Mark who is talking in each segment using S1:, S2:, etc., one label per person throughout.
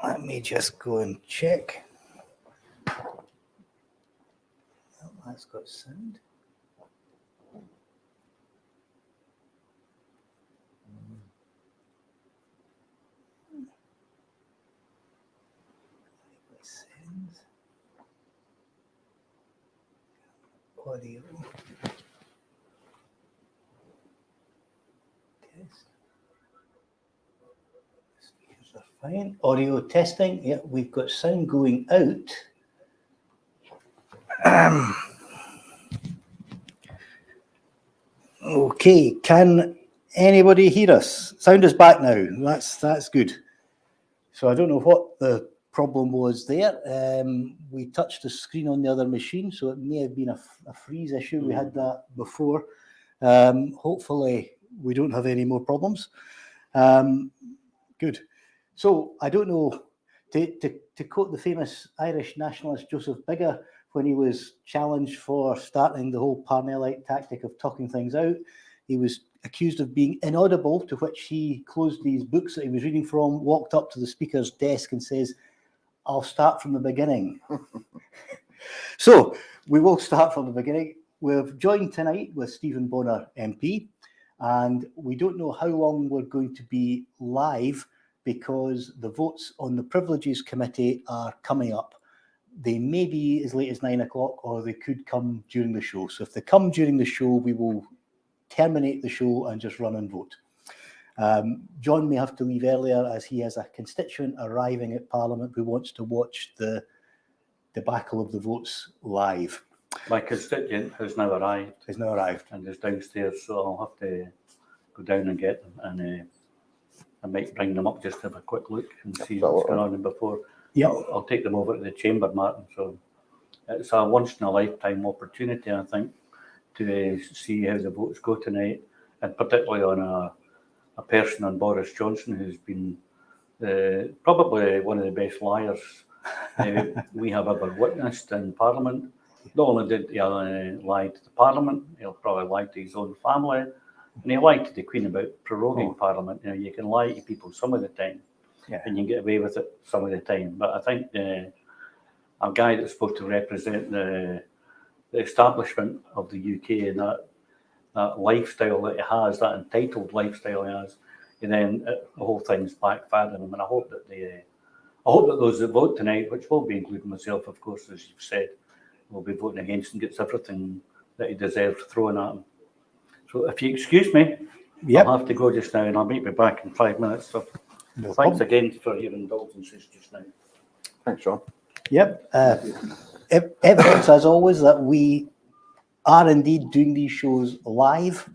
S1: Let me just go and check. Oh, that's got sound. Sounds. Audio. Test. Speakers are fine. Audio testing. Yeah, we've got sound going out. Okay, can anybody hear us? Sound is back now. That's good. So I don't know what the problem was there. We touched the screen on the other machine, so it may have been a freeze issue. We had that before. Hopefully we don't have any more problems. Good. So I don't know, to quote the famous Irish nationalist Joseph Biggar, when he was challenged for starting the whole Parnellite tactic of talking things out, he was accused of being inaudible, to which he closed these books that he was reading from, walked up to the speaker's desk and says, "I'll start from the beginning." So we will start from the beginning. We've joined tonight with Steven Bonar MP, and we don't know how long we're going to be live because the votes on the Privileges Committee are coming up. They may be as late as 9 o'clock, or they could come during the show. So if they come during the show, we will terminate the show and just run and vote. John may have to leave earlier as he has a constituent arriving at Parliament who wants to watch the debacle of the votes live.
S2: My constituent has now arrived.
S1: Has now arrived.
S2: And is downstairs, so I'll have to go down and get them. And I might bring them up just to have a quick look and see what's going on before.
S1: Yeah,
S2: I'll take them over to the chamber, Martin. So it's a once-in-a-lifetime opportunity, I think, to see how the votes go tonight, and particularly on a person on Boris Johnson who's been probably one of the best liars we have ever witnessed in Parliament. Not only did he lie to the Parliament, he'll probably lie to his own family, and he lied to the Queen about proroguing Parliament. You know, you can lie to people some of the time, and you can get away with it some of the time. But I think a guy that's supposed to represent the establishment of the UK and that lifestyle that he has, that entitled lifestyle he has, and then the whole thing's backfired on him. And I hope that those that vote tonight, which will be including myself, of course, as you've said, will be voting against and gets everything that he deserves thrown at him. So if you excuse me, I'll have to go just now, and I'll meet you back in 5 minutes. So thanks again for your indulgences just now.
S3: Thanks, John.
S1: Yep. Evidence, as always, that we are indeed doing these shows live.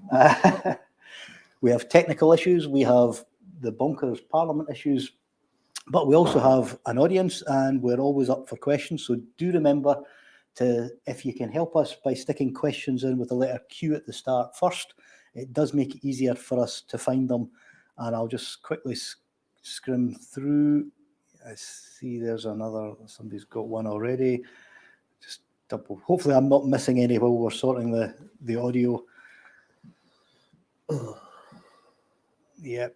S1: We have technical issues, we have the bonkers Parliament issues, but we also have an audience, and we're always up for questions. So do remember to, if you can help us by sticking questions in with the letter Q at the start first, it does make it easier for us to find them. And I'll just quickly scrim through. I see there's another, somebody's got one already. Just double, hopefully I'm not missing any while we're sorting the audio. Yeah,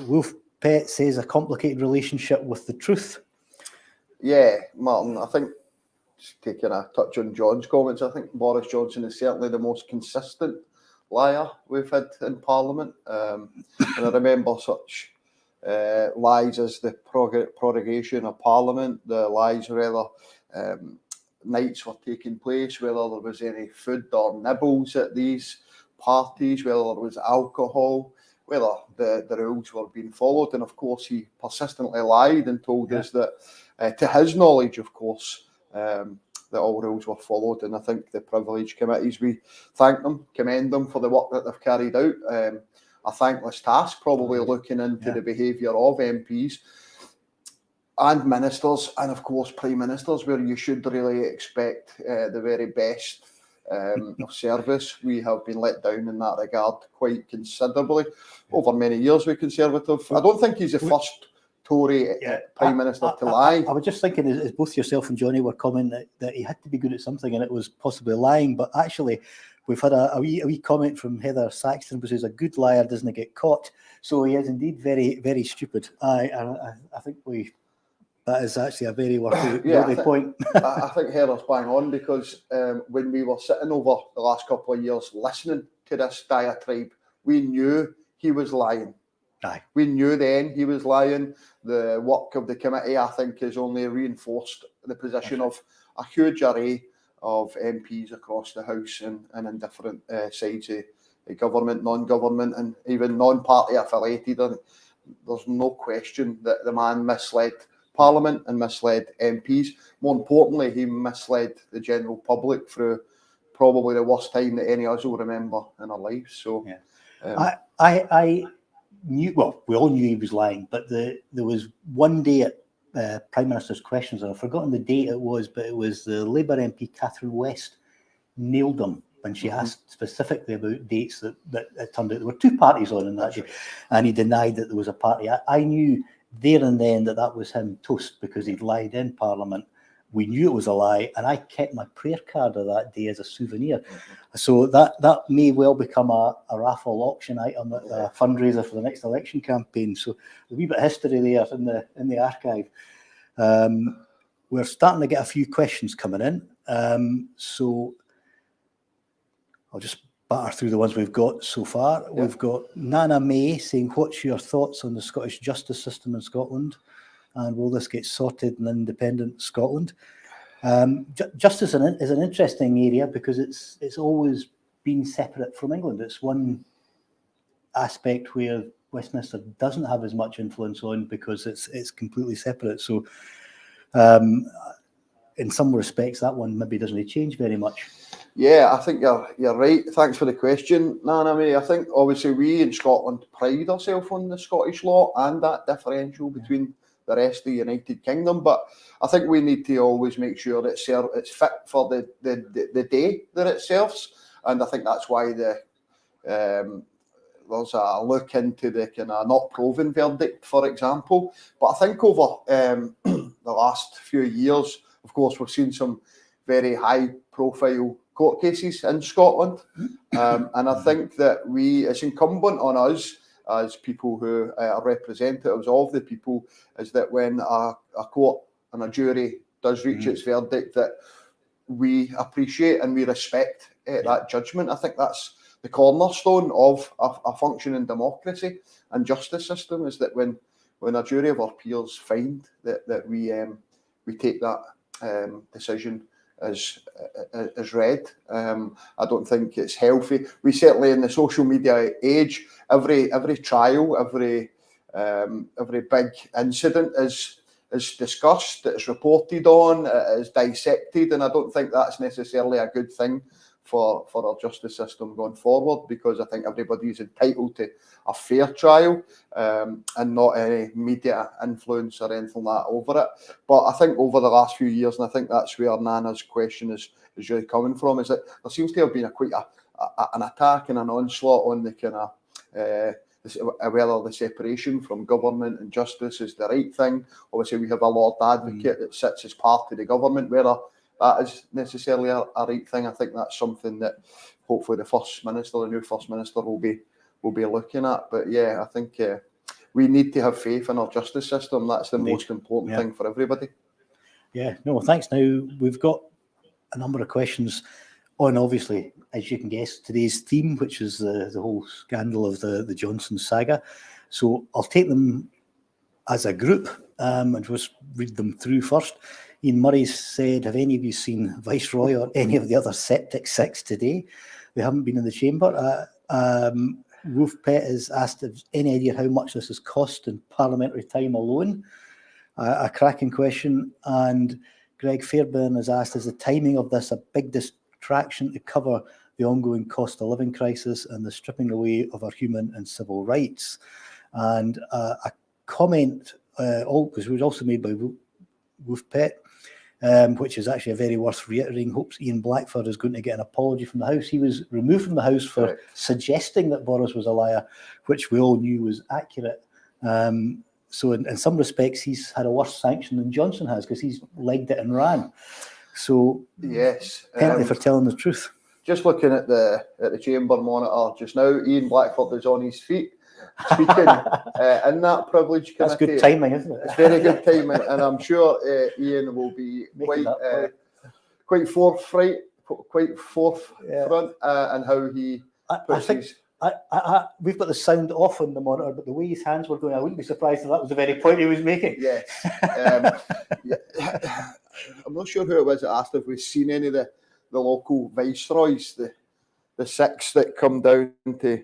S1: Wolf Pet says a complicated relationship with the truth.
S3: Yeah, Martin, I think, just taking a touch on John's comments, I think Boris Johnson is certainly the most consistent liar we've had in Parliament. And I remember such lies as the prorogation of Parliament, the lies whether nights were taking place, whether there was any food or nibbles at these parties, whether there was alcohol, whether the rules were being followed. And of course, he persistently lied and told us that, to his knowledge, of course, that all rules were followed. And I think the privilege committees, we thank them, commend them for the work that they've carried out. A thankless task, probably looking into the behaviour of MPs and ministers, and of course Prime Ministers, where you should really expect the very best of service. We have been let down in that regard quite considerably over many years with Conservative. I don't think he's the first Tory Prime Minister to lie.
S1: I was just thinking, as both yourself and Johnny were commenting, that he had to be good at something and it was possibly lying, but actually we've had a wee comment from Heather Saxton, which says a good liar doesn't get caught. So he is indeed very, very stupid. I think we That is actually a very worthy
S3: Yeah,
S1: point.
S3: I think Heather's bang on, because when we were sitting over the last couple of years listening to this diatribe, we knew he was lying.
S1: Aye.
S3: We knew then he was lying. The work of the committee, I think, has only reinforced the position of a huge array of MPs across the House and in different sides of government, non-government, and even non-party affiliated. And there's no question that the man misled Parliament and misled MPs. More importantly, he misled the general public through probably the worst time that any of us will remember in our lives. So,
S1: yeah. I knew, well, we all knew he was lying, but there was one day at Prime Minister's Questions, and I've forgotten the date it was, but it was the Labour MP Catherine West nailed him when she asked specifically about dates that it turned out there were two parties on in that day, and he denied that there was a party. I knew there and then that was him toast, because he'd lied in Parliament. We knew it was a lie, and I kept my prayer card of that day as a souvenir. So that may well become a raffle auction item, a fundraiser for the next election campaign. So a wee bit of history there in the archive. We're starting to get a few questions coming in. So I'll just batter through the ones we've got so far. Yep. We've got Nana May saying, what's your thoughts on the Scottish justice system in Scotland? And will this get sorted in independent Scotland? Justice is an interesting area, because it's always been separate from England. It's one aspect where Westminster doesn't have as much influence on, because it's completely separate. So in some respects, that one maybe doesn't change very much.
S3: Yeah, I think you're right. Thanks for the question, Nana May. I think obviously we in Scotland pride ourselves on the Scottish law and that differential between the rest of the United Kingdom, but I think we need to always make sure that it's fit for the day that it serves, and I think that's why there's a look into the kind of not proven verdict, for example. But I think over the last few years, of course, we've seen some very high-profile court cases in Scotland, and I think that it's incumbent on us as people who are representatives of the people, is that when a court and a jury does reach its verdict, that we appreciate and we respect that judgment. I think that's the cornerstone of a functioning democracy and justice system, is that when a jury of our peers find that we take that decision as read. I don't think it's healthy. We certainly, in the social media age, every trial, every big incident is discussed, it's reported on, it is dissected, and I don't think that's necessarily a good thing for our justice system going forward, because I think everybody is entitled to a fair trial and not any media influence or anything like that over it. But I think over the last few years, and I think that's where Nana's question is really coming from, is that there seems to have been quite an attack and an onslaught on the kind of whether the separation from government and justice is the right thing. Obviously, we have a Lord Advocate that sits as part of the government, whether that is necessarily a right thing. I think that's something that hopefully the new First Minister will be looking at. But yeah, I think we need to have faith in our justice system. That's the most important thing for everybody.
S1: Yeah, no, thanks. Now, we've got a number of questions on, obviously, as you can guess, today's theme, which is the whole scandal of the Johnson saga. So I'll take them as a group and just read them through first. Ian Murray said, have any of you seen Viceroy or any of the other Septic Six today? They haven't been in the chamber. Wolf Pet has asked if any idea how much this has cost in parliamentary time alone. A cracking question. And Greg Fairbairn has asked, is the timing of this a big distraction to cover the ongoing cost of living crisis and the stripping away of our human and civil rights? And a comment was also made by Wolf Pet, which is actually a very worth reiterating. Hopes Ian Blackford is going to get an apology from the House. He was removed from the House for suggesting that Boris was a liar, which we all knew was accurate. So in some respects, he's had a worse sanction than Johnson has, because he's legged it and ran. So
S3: yes,
S1: penalty for telling the truth.
S3: Just looking at the chamber monitor just now, Ian Blackford is on his feet. speaking in that privilege committee.
S1: That's good timing, isn't it?
S3: It's very good timing, and I'm sure Ian will be quite forthright, quite forefront in how he puts his.
S1: We've got the sound off on the monitor, but the way his hands were going, I wouldn't be surprised if that was the very point he was making.
S3: Yes. I'm not sure who it was that asked if we've seen any of the local viceroys, the 6 that come down to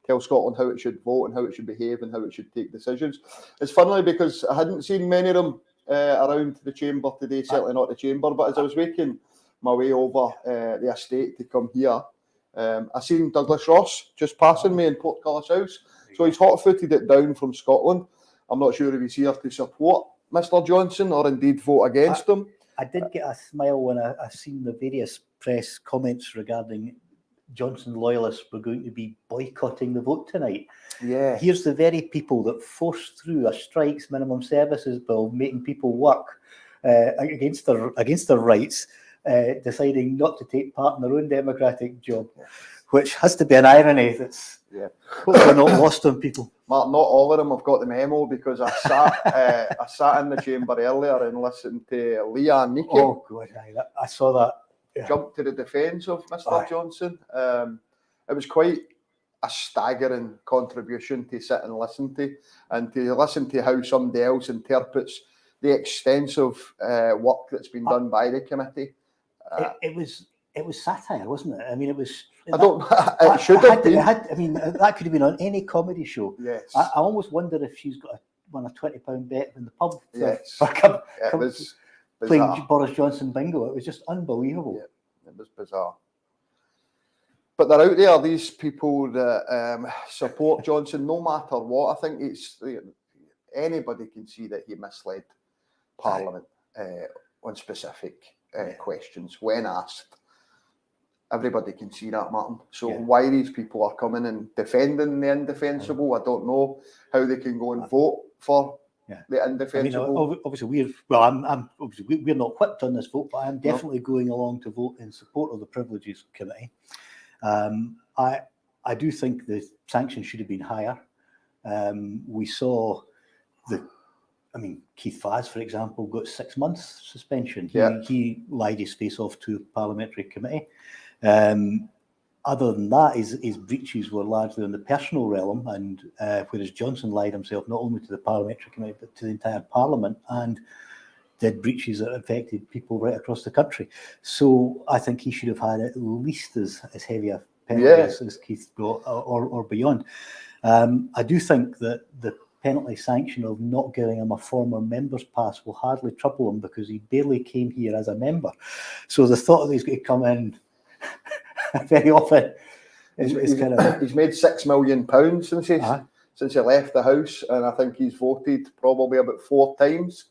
S3: tell Scotland how it should vote and how it should behave and how it should take decisions. It's funny because I hadn't seen many of them around the chamber today, certainly not the chamber, but as I was making my way over the estate to come here, I seen Douglas Ross just passing me in Portcullis House. So he's hot-footed it down from Scotland. I'm not sure if he's here to support Mr. Johnson or indeed vote against him.
S1: I did get a smile when I seen the various press comments regarding Johnson loyalists were going to be boycotting the vote tonight.
S3: Yeah.
S1: Here's the very people that forced through a strikes minimum services bill, making people work against their rights, deciding not to take part in their own democratic job, which has to be an irony that's hopefully not lost on people.
S3: Mark, not all of them have got the memo because I sat in the chamber earlier and listened to Leanne Neaky.
S1: Oh God, I saw that. Yeah.
S3: Jump to the defence of Mr. Johnson. It was quite a staggering contribution to sit and listen to how somebody else interprets the extensive work that's been done by the committee.
S1: It was satire, wasn't it? I mean, it was.
S3: It should have been.
S1: I mean, that could have been on any comedy show.
S3: Yes.
S1: I almost wonder if she's won a £20 bet in the pub.
S3: Yes.
S1: It
S3: was
S1: playing
S3: bizarre.
S1: Boris Johnson bingo. It was just unbelievable.
S3: Yeah, it was bizarre. But they're out there, these people that support Johnson, no matter what. I think anybody can see that he misled Parliament on specific questions when asked. Everybody can see that, Martin. So why these people are coming and defending the indefensible, I don't know how they can go and vote for the indefensible.
S1: I mean, obviously we're not whipped on this vote, but I'm definitely going along to vote in support of the Privileges Committee. I do think the sanctions should have been higher. We saw Keith Faz, for example, got 6 months suspension. He lied his face off to a parliamentary committee. Other than that, his breaches were largely in the personal realm, and whereas Johnson lied himself not only to the parliamentary committee but to the entire parliament and did breaches that affected people right across the country. So I think he should have had at least as heavy a penalty as Keith got, or beyond. I do think that the penalty sanction of not giving him a former member's pass will hardly trouble him because he barely came here as a member. So the thought that he's going to come in very often is kind of...
S3: He's made £6 million since he left the House, and I think he's voted probably about 4 times.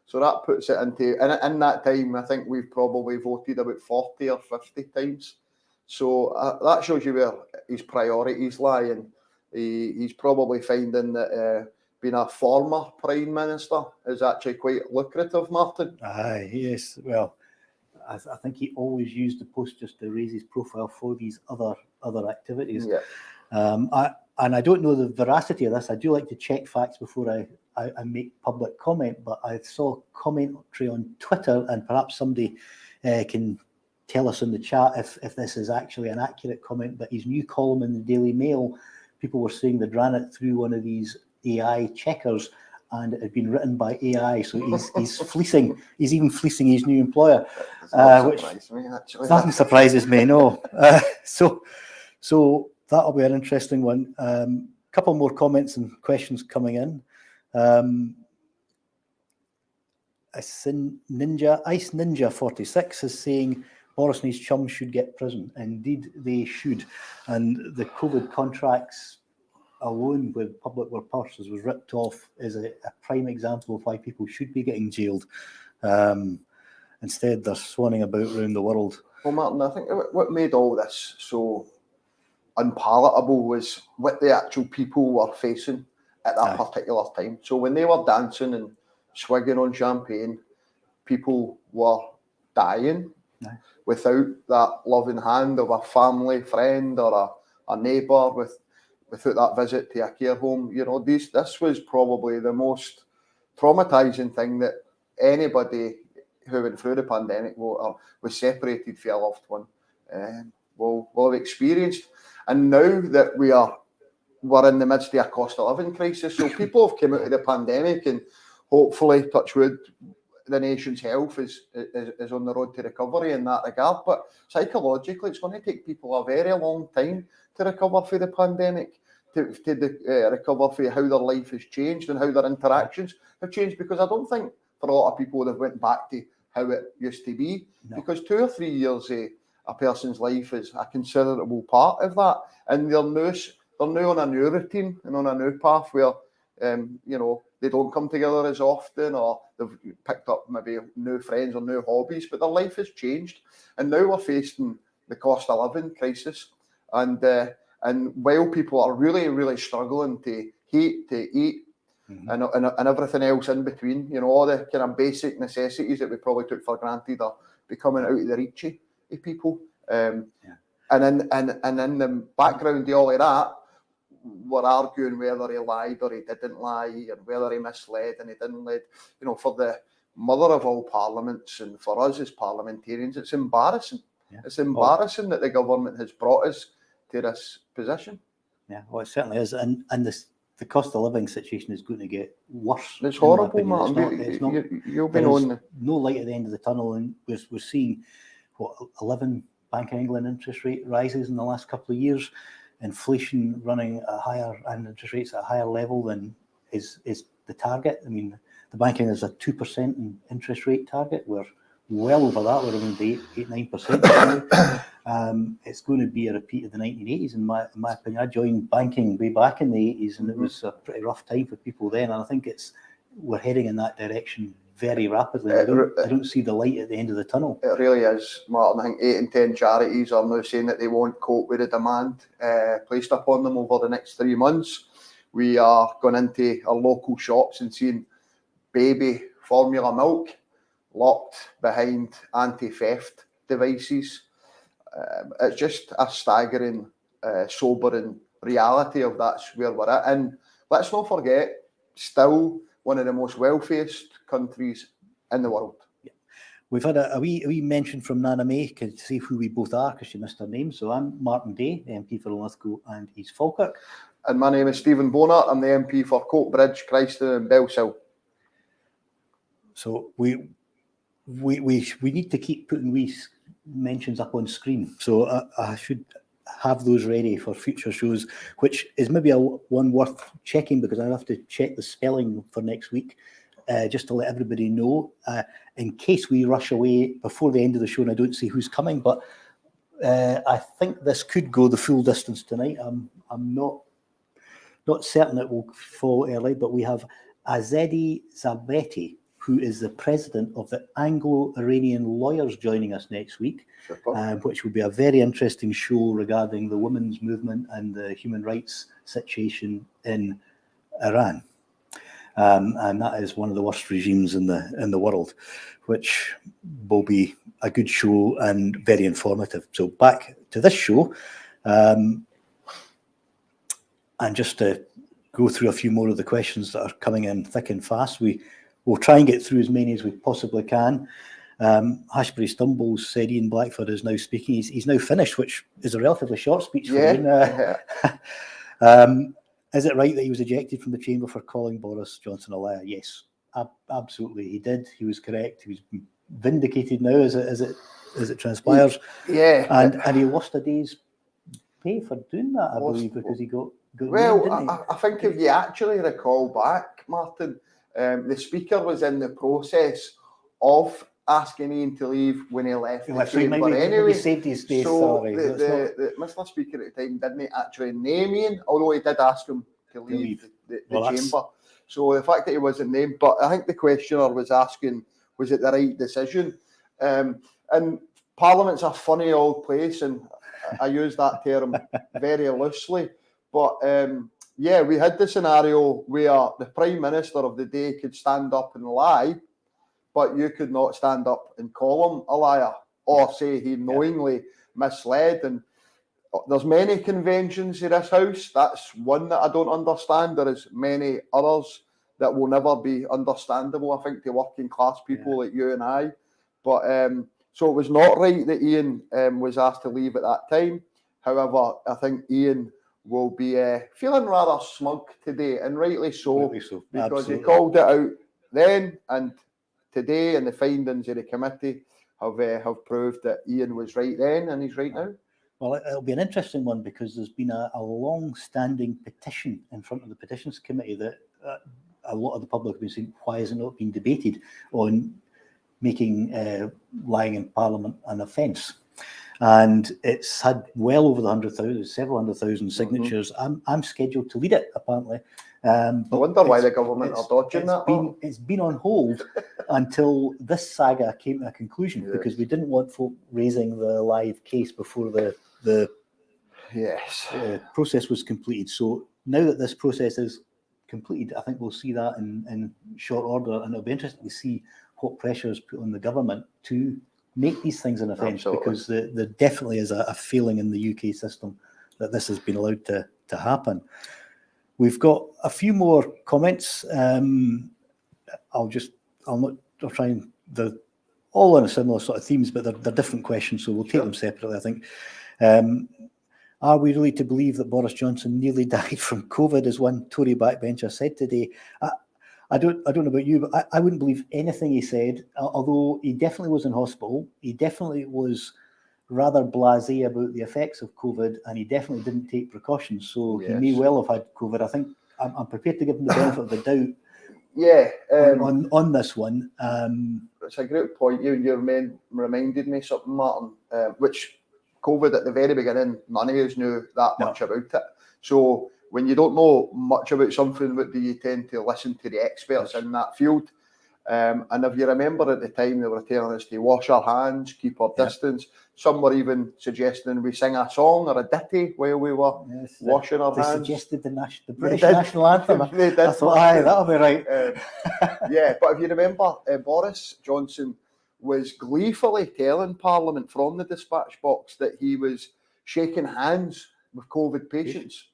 S3: So that puts it into... And in that time, I think we've probably voted about 40 or 50 times. So that shows you where his priorities lie, and he's probably finding that being a former Prime Minister is actually quite lucrative, Martin.
S1: Aye, yes. Well, I think he always used the post just to raise his profile for these other activities. And I don't know the veracity of this. I do like to check facts before I make public comment, but I saw commentary on Twitter, and perhaps somebody can tell us in the chat if this is actually an accurate comment, but his new column in the Daily Mail, people were saying they'd ran it through one of these AI checkers, and it had been written by AI, so he's fleecing. He's even fleecing his new employer, which nothing surprises me. No, so that'll be an interesting one. Couple more comments and questions coming in. Ice Ninja 46 is saying Boris and his chums should get prison. Indeed, they should. And the COVID contracts alone with public where purses was ripped off is a prime example of why people should be getting jailed. Instead, they're swanning about around the world.
S3: Well, Martin, I think what made all this so unpalatable was what the actual people were facing at that particular time. So when they were dancing and swigging on champagne, people were dying without that loving hand of a family friend or a neighbour with without that visit to a care home. You know, this was probably the most traumatising thing that anybody who went through the pandemic or was separated from a loved one will have experienced. And now that we're in the midst of a cost of living crisis, so people have come out of the pandemic, and hopefully, touch wood, the nation's health is on the road to recovery in that regard. But psychologically, it's going to take people a very long time to recover from the pandemic, to recover from how their life has changed and how their interactions have changed. Because I don't think for a lot of people they've went back to how it used to be. No. Because 2 or 3 years of a person's life is a considerable part of that, and they're now on a new routine and on a new path where they don't come together as often, or they've picked up maybe new friends or new hobbies, but their life has changed. And now we're facing the cost of living crisis. And while people are really, really struggling to eat, and everything else in between, you know, all the kind of basic necessities that we probably took for granted are becoming out of the reach of people. And in the background of all of that, we're arguing whether he lied or he didn't lie, and whether he misled and he didn't lead. You know, for the mother of all parliaments and for us as parliamentarians, it's embarrassing. Yeah. It's embarrassing that the government has brought us to this position.
S1: Yeah, well, it certainly is. And the cost of living situation is going to get worse.
S3: It's horrible, Martin. You'll be on
S1: no light at the end of the tunnel, and we're seeing 11 Bank of England interest rate rises in the last couple of years. Inflation running higher, and interest rates at a higher level than is the target. I mean, the Bank of England is a 2% interest rate target. We're well over that. We're around the 8-9%. It's going to be a repeat of the 1980s, in my opinion. I joined banking way back in the 80s, and it was a pretty rough time for people then. And I think we're heading in that direction very rapidly. I don't see the light at the end of the tunnel. It
S3: really is, Martin. I think 8 in 10 charities are now saying that they won't cope with the demand placed upon them over the next 3 months. We are going into our local shops and seeing baby formula milk locked behind anti-theft devices. It's just a staggering, sobering reality of that's where we're at. And let's not forget, still one of the most wealthiest countries in the world.
S1: Yeah. We've had a wee mention from Nana May to see who we both are, because she missed her name. So I'm Martin Day, the MP for Linlithgow and East Falkirk.
S3: And my name is Steven Bonar. I'm the MP for Coatbridge, Christon and Bellsill.
S1: So we need to keep putting wee mentions up on screen. So I should have those ready for future shows, which is maybe one worth checking, because I have to check the spelling for next week, just to let everybody know, in case we rush away before the end of the show and I don't see who's coming. But I think this could go the full distance tonight. I'm not certain it will fall early, but we have Azedi Zabeti, who is the president of the Anglo-Iranian Lawyers, joining us next week, which will be a very interesting show regarding the women's movement and the human rights situation in Iran. And that is one of the worst regimes in the world, which will be a good show and very informative. So back to this show, and just to go through a few more of the questions that are coming in thick and fast. We'll try and get through as many as we possibly can. Hashbury Stumbles said Ian Blackford is now speaking. He's now finished, which is a relatively short speech for Ian. Is it right that he was ejected from the chamber for calling Boris Johnson a liar? Yes, absolutely, he did. He was correct. He was vindicated now as it transpires.
S3: Yeah,
S1: and he lost a day's pay for doing that, I believe, because he got
S3: well,
S1: named, didn't he?
S3: I think if you actually recall back, Martin, the Speaker was in the process of asking Ian to leave when he left the chamber anyway.
S1: He saved his space,
S3: so the Mr. Speaker at the time didn't actually name Ian, although he did ask him to leave the chamber. So the fact that he wasn't named, but I think the questioner was asking, was it the right decision? And Parliament's a funny old place, and I use that term very loosely, but yeah, we had the scenario where the Prime Minister of the day could stand up and lie, but you could not stand up and call him a liar or say he knowingly misled. And there's many conventions in this house. That's one that I don't understand. There is many others that will never be understandable, I think, to working class people like you and I. But so it was not right that Ian was asked to leave at that time. However, I think Ian will be feeling rather smug today, and rightly so, because
S1: Absolutely.
S3: he called it out then, and today, and the findings of the committee have proved that Ian was right then, and he's right now.
S1: Well, it'll be an interesting one, because there's been a long-standing petition in front of the Petitions Committee that a lot of the public have been saying, why has it not been debated on making lying in Parliament an offence? And it's had well over the 100,000, several 100,000 signatures. I'm scheduled to lead it, apparently.
S3: I wonder why the government are dodging that.
S1: It's been on hold until this saga came to a conclusion, because we didn't want folk raising the live case before the process was completed. So now that this process is completed, I think we'll see that in short order, and it'll be interesting to see what pressure is put on the government to make these things an offence, because there definitely is a feeling in the UK system that this has been allowed to happen. We've got a few more comments. I'll try and, they're all on a similar sort of themes, but they're different questions, so we'll take them separately, I think. Are we really to believe that Boris Johnson nearly died from COVID, as one Tory backbencher said today? I don't know about you, but I wouldn't believe anything he said, although he definitely was in hospital. He definitely was rather blasé about the effects of COVID, and he definitely didn't take precautions. So he may well have had COVID. I think I'm prepared to give him the benefit of the doubt. On this one.
S3: It's a great point. You reminded me something, Martin, which COVID at the very beginning, none of us knew that much about it. So when you don't know much about something, what do you tend to listen to the experts in that field? And if you remember at the time, they were telling us to wash our hands, keep our distance. Some were even suggesting we sing a song or a ditty while we were washing our hands.
S1: They suggested the British national anthem.
S3: They did.
S1: I thought, aye, that'll be right.
S3: But if you remember, Boris Johnson was gleefully telling Parliament from the dispatch box that he was shaking hands with COVID patients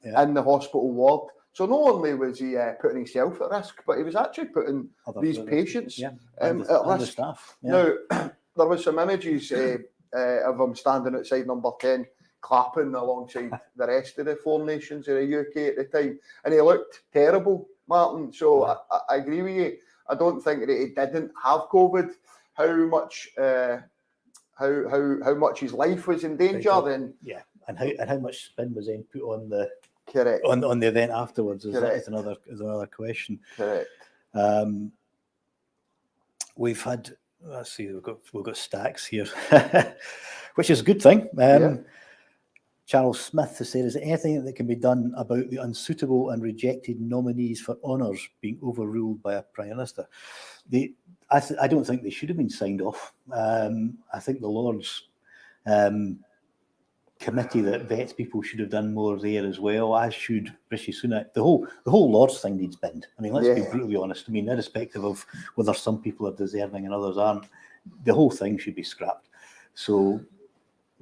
S3: in the hospital ward. So not only was he putting himself at risk, but he was actually putting these patients at risk.
S1: Staff.
S3: Now, there was some images of him standing outside number 10, clapping alongside the rest of the four nations of the UK at the time, and he looked terrible, Martin. So I agree with you. I don't think that he didn't have COVID. How much his life was in danger, and
S1: how much spin was then put on the on the event afterwards is another question.
S3: Correct.
S1: We've had, let's see, we've got stacks here, which is a good thing. Charles Smith has said, is there anything that can be done about the unsuitable and rejected nominees for honours being overruled by a Prime Minister? I don't think they should have been signed off. I think the Lords committee that vets people should have done more there as well, as should Rishi Sunak. The whole Lords thing needs binned. I mean, let's be brutally honest. I mean, irrespective of whether some people are deserving and others aren't, the whole thing should be scrapped. So,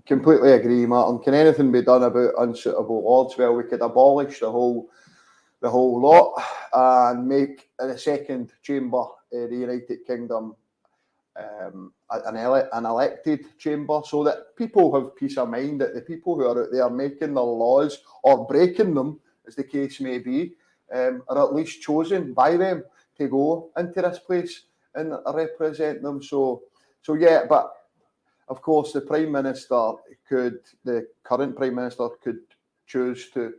S3: completely agree, Martin. Can anything be done about unsuitable Lords? Well, we could abolish the whole lot and make the second chamber of the United Kingdom an elected chamber, so that people have peace of mind that the people who are out there making the laws or breaking them, as the case may be, are at least chosen by them to go into this place and represent them. So but of course the current Prime Minister could choose to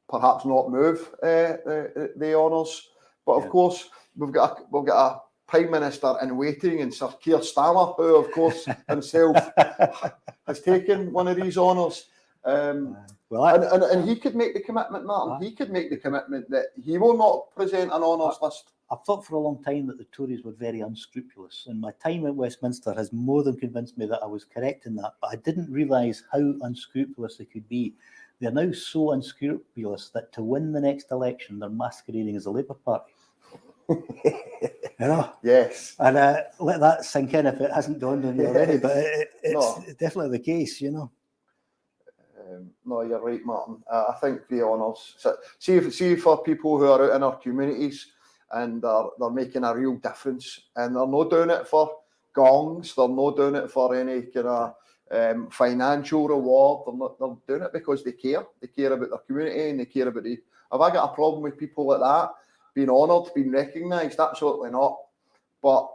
S3: perhaps not move the honours. But of course we've got a Prime Minister in waiting in Sir Keir Starmer, who of course himself has taken one of these honours. And he could make the commitment, Martin. He could make the commitment that he will not present an honours list.
S1: I've thought for a long time that the Tories were very unscrupulous, and my time at Westminster has more than convinced me that I was correct in that, but I didn't realise how unscrupulous they could be. They're now so unscrupulous that to win the next election, they're masquerading as a Labour Party.
S3: Yes.
S1: And let that sink in if it hasn't dawned on you already, but it's definitely the case,
S3: No, you're right, Martin. I think the honours. See for people who are out in our communities and they're making a real difference, and they're not doing it for gongs. They're not doing it for any kind of financial reward. They're doing it because they care. They care about their community and they care about the. Have I got a problem with people like that being honoured, being recognised? Absolutely not. But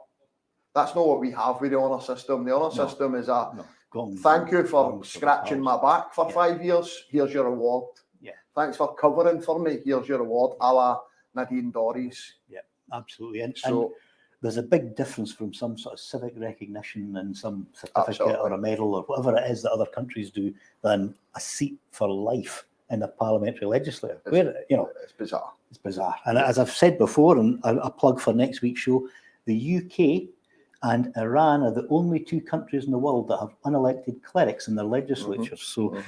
S3: that's not what we have with the honour system. The honour system is thank you for scratching my back for 5 years. Here's your reward.
S1: Yeah.
S3: Thanks for covering for me. Here's your reward, a la Nadine Dorries.
S1: Yeah, absolutely. And
S3: So
S1: there's a big difference from some sort of civic recognition and some certificate
S3: Absolutely.
S1: or a medal or whatever it is that other countries do than a seat for life in the parliamentary legislature. Where,
S3: it's bizarre.
S1: It's bizarre. And as I've said before, and a plug for next week's show, the UK and Iran are the only two countries in the world that have unelected clerics in their legislatures. So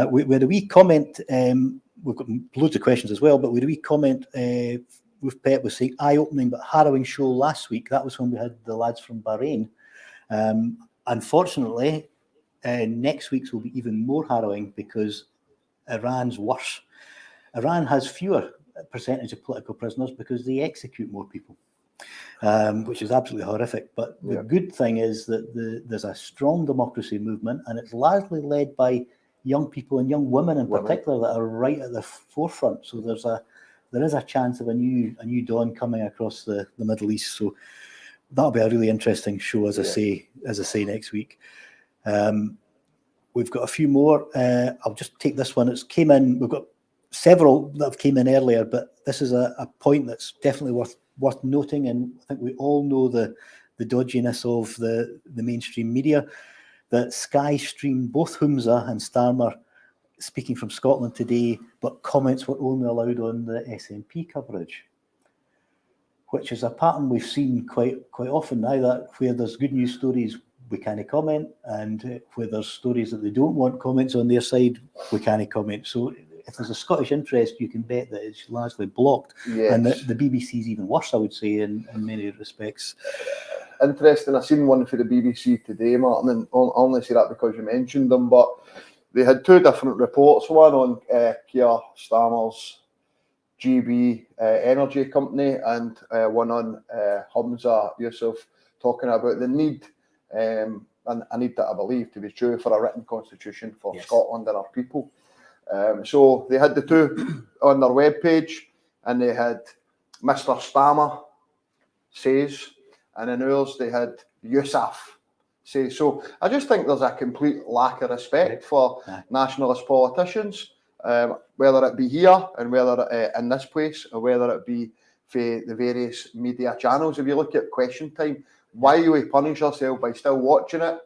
S1: we had a wee comment, we've got loads of questions as well, but we had a wee comment with Pep was saying eye-opening but harrowing show last week. That was when we had the lads from Bahrain. Unfortunately, next week's will be even more harrowing because Iran's worse. Iran has fewer percentage of political prisoners because they execute more people. Which is absolutely horrific. But the good thing is that there's a strong democracy movement, and it's largely led by young people and young women in particular that are right at the forefront. So there is a chance of a new dawn coming across the Middle East. So that'll be a really interesting show, as I say next week. We've got a few more. I'll just take this one. It's came in. We've got several that have came in earlier, but this is a point that's definitely worth noting, and I think we all know the dodginess of the mainstream media, that Sky streamed both Humza and Starmer speaking from Scotland today, but comments were only allowed on the SNP coverage, which is a pattern we've seen quite often now, that where there's good news stories, we can't comment, and where there's stories that they don't want comments on their side, we can't comment. So if there's a Scottish interest, you can bet that it's largely blocked.
S3: Yes.
S1: And the BBC is even worse, I would say, in many respects.
S3: Interesting. I seen one for the BBC today, Martin, and I'll only say that because you mentioned them, but they had two different reports, one on Keir Starmer's GB energy company and one on Humza Yousaf talking about the need, and a need that I believe to be true, for a written constitution for Scotland and our people. So they had the two on their webpage, and they had Mr. Starmer says, and in ours they had Yousaf says. So I just think there's a complete lack of respect for nationalist politicians, whether it be here and whether in this place, or whether it be for the various media channels. If you look at Question Time, why you punish yourself by still watching it?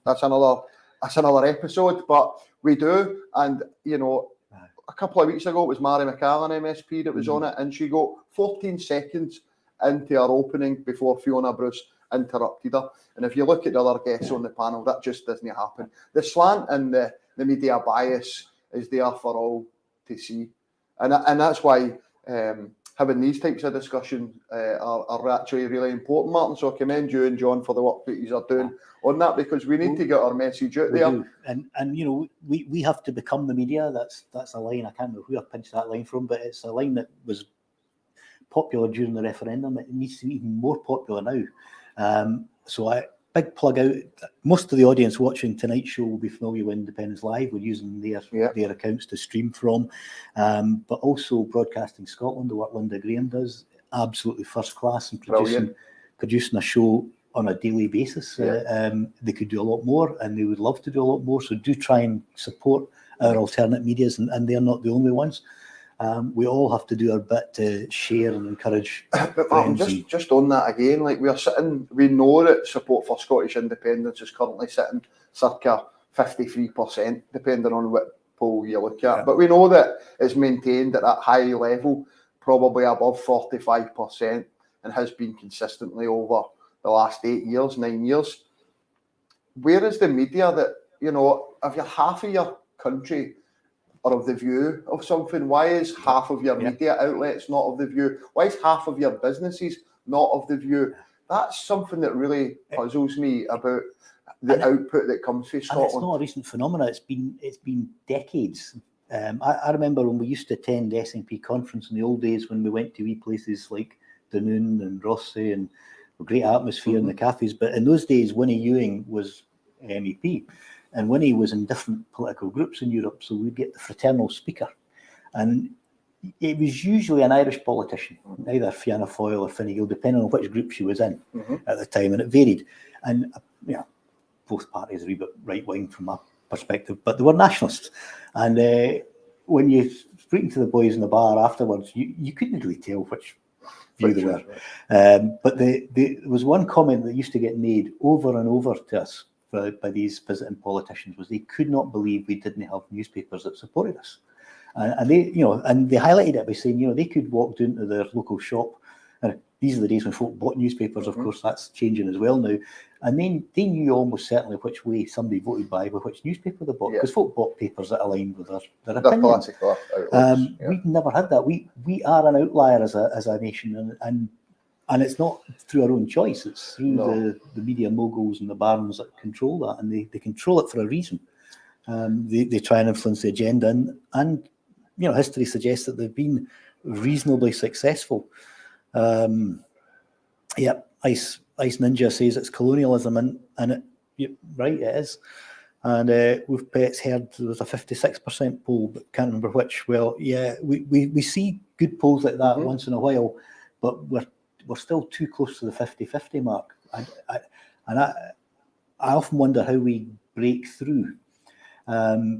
S3: That's another episode, but we do. And a couple of weeks ago it was Mary McCallan MSP that was on it, and she got 14 seconds into her opening before Fiona Bruce interrupted her. And if you look at the other guests on the panel, that just doesn't happen. The slant and the media bias is there for all to see, and that's why having these types of discussions are actually really important, Martin. So I commend you and John for the work that you are doing on that, because we need to get our message out there.
S1: Do. And we have to become the media. That's a line, I can't remember who I pinched that line from, but it's a line that was popular during the referendum. It needs to be even more popular now. So big plug out. Most of the audience watching tonight's show will be familiar with Independence Live. We're using their accounts to stream from, but also Broadcasting Scotland, the work Linda Graham does, absolutely first class, and producing a show on a daily basis. They could do a lot more, and they would love to do a lot more. So do try and support our alternate medias, and they're not the only ones. We all have to do our bit to share and encourage.
S3: But Martin, just on that again, like we know that support for Scottish independence is currently sitting circa 53%, depending on what poll you look at. But we know that it's maintained at that high level, probably above 45%, and has been consistently over the last 9 years. Where is the media that, if you're half of your country are of the view of something, why is half of your media outlets not of the view? Why is half of your businesses not of the view? that's something that really puzzles me about the output that comes from Scotland.
S1: And it's not a recent phenomenon. It's been decades. I remember when we used to attend the SNP conference in the old days when we went to wee places like Dunoon and Rothesay and great atmosphere in the cafes. But in those days, Winnie Ewing was MEP, and Winnie was in different political groups in Europe, so we'd get the fraternal speaker. And it was usually an Irish politician, either Fianna Fáil or Fine Gael, depending on which group she was in at the time, and it varied. And both parties are a wee bit right-wing from my perspective, but they were nationalists. And when you speaking to the boys in the bar afterwards, you couldn't really tell which view they were. But there was one comment that used to get made over and over to us by these visiting politicians was they could not believe we didn't have newspapers that supported us. And they, and they highlighted it by saying, they could walk down to their local shop. And these are the days when folk bought newspapers. Of course, that's changing as well now. And then they knew almost certainly which way somebody voted by which newspaper they bought, because folk bought papers that aligned with their opinions. We've never had that. We are an outlier as a nation, and it's not through our own choice. It's through the media moguls and the barons that control that, and they control it for a reason. They try and influence the agenda, and history suggests that they've been reasonably successful. Ice Ninja says it's colonialism, and it is. And we've Pet's heard there was a 56% poll, but can't remember which. Well, we see good polls like that once in a while, but we're still too close to the 50-50 mark. I often wonder how we break through,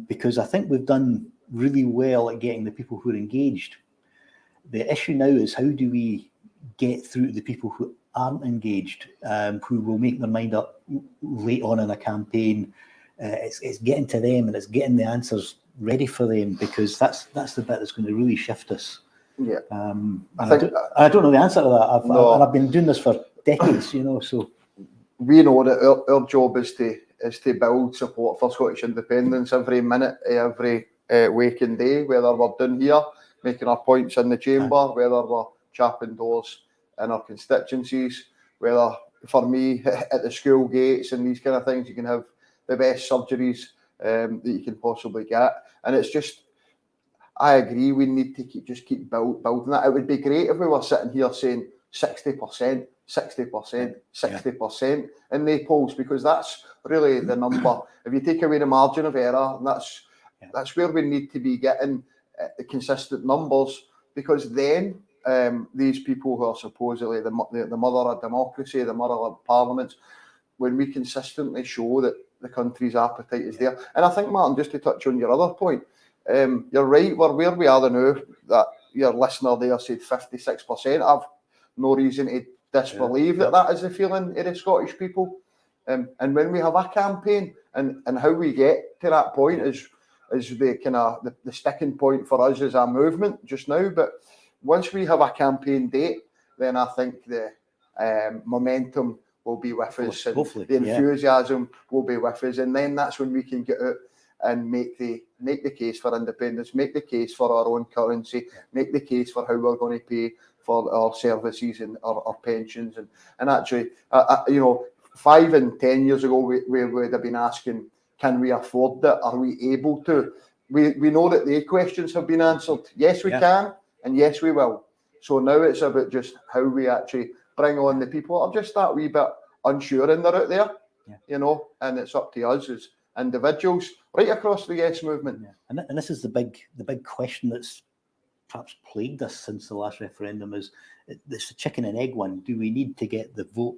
S1: because I think we've done really well at getting the people who are engaged. The issue now is how do we get through to the people who aren't engaged, who will make their mind up late on in a campaign. It's getting to them, and it's getting the answers ready for them, because that's the bit that's going to really shift us.
S3: Yeah,
S1: I don't know the answer to that. And I've been doing this for decades, so
S3: we know that our job is to build support for Scottish independence every minute, every waking day, whether we're down here making our points in the chamber, whether we're chapping doors in our constituencies, whether, for me, at the school gates and these kind of things, you can have the best surgeries that you can possibly get. And it's just, I agree, we need to keep building that. It would be great if we were sitting here saying 60%, 60%, 60% in the polls, because that's really the number. If you take away the margin of error, that's where we need to be getting consistent numbers, because then these people who are supposedly the mother of democracy, the mother of parliaments, when we consistently show that the country's appetite is there. And I think, Martin, just to touch on your other point, you're right, we're where we are now, that your listener there said 56%. I've no reason to disbelieve that is the feeling of the Scottish people. And when we have a campaign, and how we get to that point is the kind of the sticking point for us as a movement just now. But once we have a campaign date, then I think the momentum will be with us, and the enthusiasm will be with us, and then that's when we can get out and make the case for independence, make the case for our own currency, make the case for how we're going to pay for our services and our pensions, and actually, 5 and 10 years ago, we would have been asking, can we afford that? Are we able to? We know that the questions have been answered. Yes, we can, and yes, we will. So now it's about just how we actually bring on the people that are just that wee bit unsure, and they're out there, and it's up to us as individuals right across the Yes movement.
S1: And this is the big question that's perhaps plagued us since the last referendum, is it's a chicken and egg one. Do we need to get the vote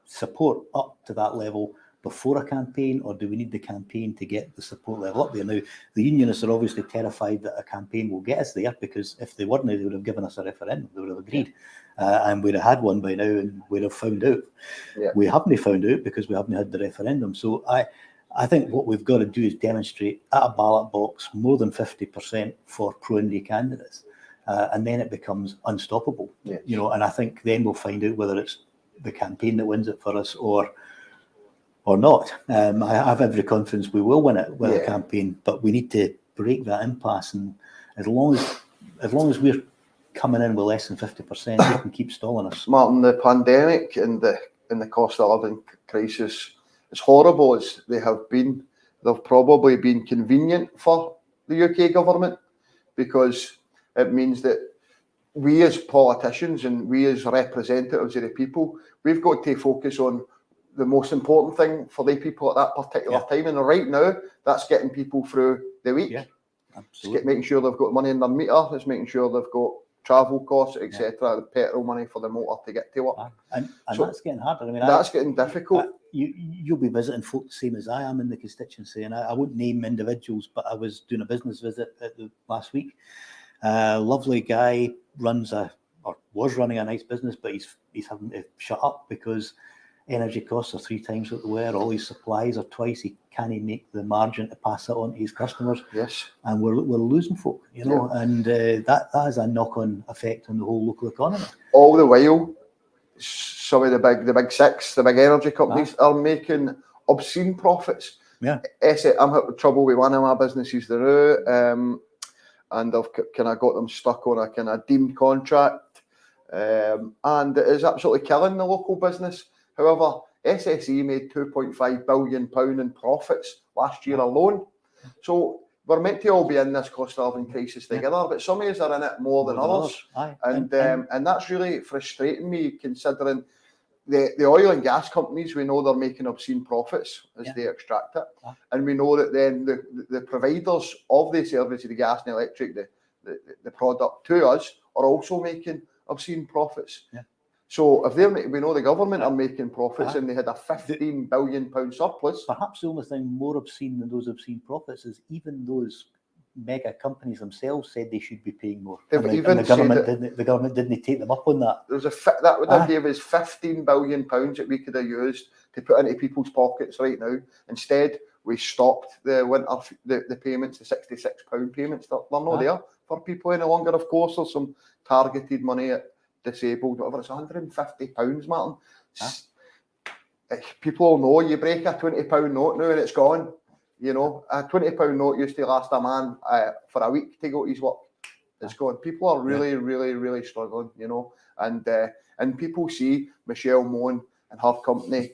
S1: support up to that level before a campaign, or do we need the campaign to get the support level up there? Now, the Unionists are obviously terrified that a campaign will get us there, because if they weren't, they would have given us a referendum. They would have agreed, and we'd have had one by now, and we'd have found out. We haven't found out because we haven't had the referendum. So I think what we've got to do is demonstrate at a ballot box more than 50% for pro-Indy candidates, and then it becomes unstoppable. And I think then we'll find out whether it's the campaign that wins it for us or not. I have every confidence we will win it with a campaign, but we need to break that impasse. And as long as we're coming in with less than 50%, they can keep stalling us.
S3: Martin, the pandemic and the cost of living crisis, as horrible as they have been, they've probably been convenient for the UK government, because it means that we as politicians and we as representatives of the people, we've got to focus on the most important thing for the people at that particular time. And right now, that's getting people through the week.
S1: Yeah,
S3: it's making sure they've got money in their meter. It's making sure they've got travel costs, etc., the petrol money for the motor to get to work.
S1: And so that's getting harder. I mean,
S3: that's getting difficult.
S1: You'll be visiting folk the same as I am in the constituency, and I won't name individuals, but I was doing a business visit last week. Lovely guy was running a nice business, but he's having to shut up because energy costs are 3 times what they were. All his supplies are twice. He can't make the margin to pass it on to his customers.
S3: Yes,
S1: and we're losing folk, and that has a knock-on effect on the whole local economy. All the while,
S3: some of the big six, the big energy companies are making obscene profits.
S1: Yeah,
S3: I'm having trouble with one of my businesses there, and I've kind of got them stuck on a kind of deemed contract, and it is absolutely killing the local business. However, SSE made £2.5 billion in profits last year alone. So we're meant to all be in this cost of living crisis together, but some of us are in it more than others. And that's really frustrating me, considering the oil and gas companies, we know they're making obscene profits as they extract it. And we know that then the providers of the service, the gas and electric, the product to us, are also making obscene profits.
S1: Yeah.
S3: So if we know the government are making profits and they had a £15 billion surplus.
S1: Perhaps the only thing more obscene than those obscene profits is even those mega companies themselves said they should be paying more. The government didn't take them up on that.
S3: That would have gave us £15 billion that we could have used to put into people's pockets right now. Instead, we stopped the payments, the £66 payments. They're not there for people any longer. Of course, there's some targeted money at disabled, whatever. It's £150, Martin. People all know you break a £20 note now and it's gone. A £20 note used to last a man for a week to go to his work. It's gone. People are really, really, really struggling, and people see Michelle Moan and her company